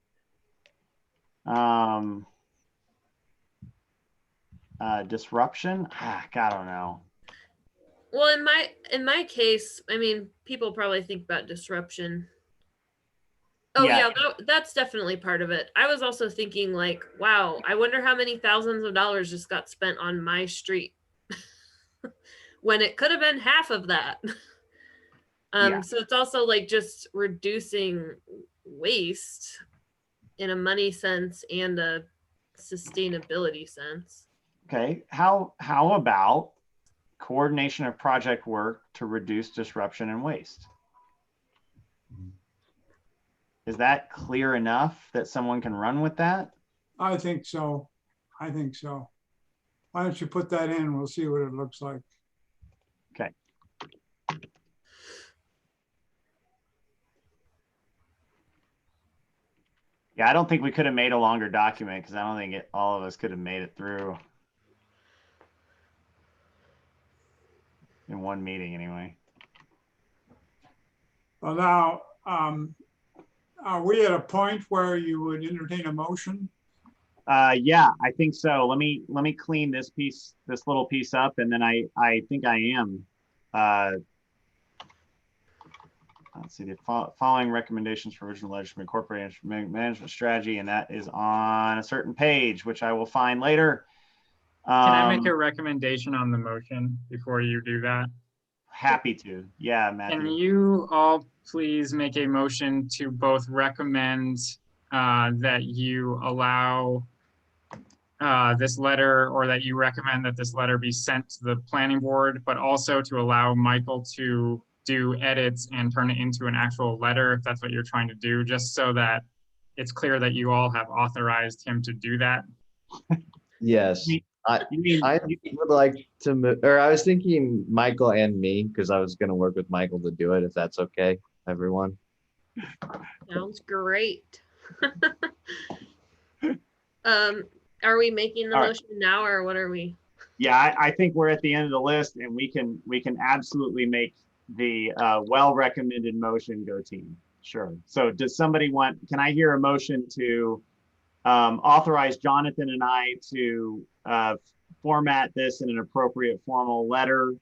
disruption. God, I don't know. Well, in my case, I mean, people probably think about disruption. Oh yeah, that's definitely part of it. I was also thinking like, wow, I wonder how many thousands of dollars just got spent on my street when it could have been half of that. So it's also like just reducing waste in a money sense and a sustainability sense. Okay, how about coordination of project work to reduce disruption and waste? Is that clear enough that someone can run with that? I think so. I think so. Why don't you put that in? We'll see what it looks like. Okay. Yeah, I don't think we could have made a longer document because I don't think all of us could have made it through in one meeting anyway. Well, now, are we at a point where you would entertain a motion? Yeah, I think so. Let me clean this little piece up, and then I think I am. Let's see, the following recommendations for original legislation incorporated management strategy, and that is on a certain page, which I will find later. Can I make a recommendation on the motion before you do that? Happy to. Yeah, Matthew. Can you all please make a motion to both recommend that you allow this letter, or that you recommend that this letter be sent to the planning board, but also to allow Michael to do edits and turn it into an actual letter if that's what you're trying to do, just so that it's clear that you all have authorized him to do that? Yes. You mean, I would like to, or I was thinking Michael and me, because I was gonna work with Michael to do it, if that's okay, everyone. Sounds great. Are we making the All right. motion now, or what are we? yeah, I think we're at the end of the list, and we can absolutely make the well recommended motion go team. Sure. So does somebody want? Can I hear a motion to authorize Jonathan and I to format this in an appropriate formal letter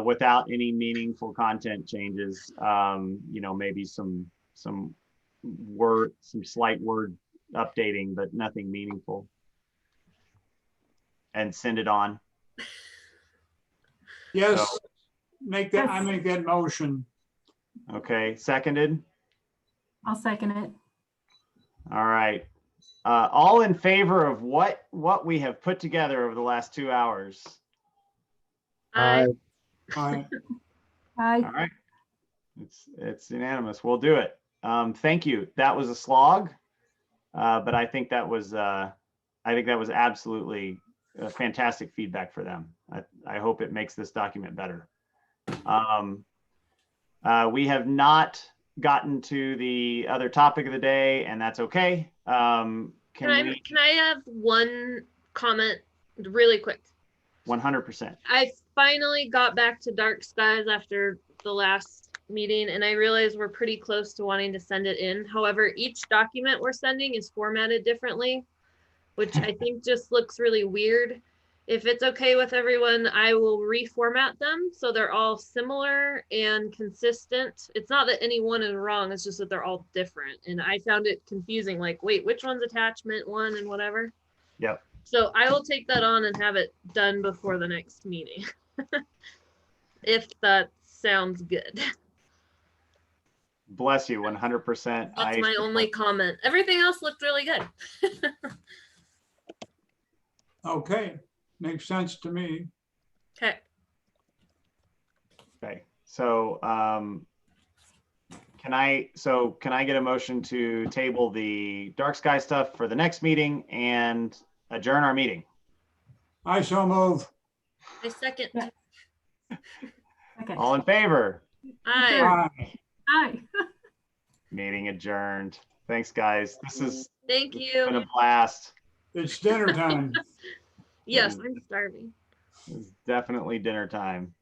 without any meaningful content changes? Maybe some slight word updating, but nothing meaningful. And send it on. Yes, So- I make that motion. Okay, seconded. I'll second it. All right. All in favor of what we have put together over the last 2 hours? I Aye. Aye. All right. It's unanimous. We'll do it. Thank you. That was a slog, but I think that was absolutely fantastic feedback for them. I hope it makes this document better. We have not gotten to the other topic of the day, and that's okay. Can I have one comment really quick? 100%. I finally got back to Dark Skies after the last meeting, and I realized we're pretty close to wanting to send it in. However, each document we're sending is formatted differently, which I think just looks really weird. If it's okay with everyone, I will reformat them so they're all similar and consistent. It's not that any one is wrong, it's just that they're all different. And I found it confusing, like, wait, which one's attachment one and whatever? Yep. So I will take that on and have it done before the next meeting. If that sounds good. Bless you, 100%. That's my only comment. Everything else looked really good. Okay, makes sense to me. Okay. Okay. So can I get a motion to table the dark sky stuff for the next meeting and adjourn our meeting? I so move. I second. Yeah. Okay. All in favor? Aye. Aye. Aye. Meeting adjourned. Thanks, guys. This has Thank been you. a blast. It's dinner time. Yes, I'm starving. It's definitely dinner time.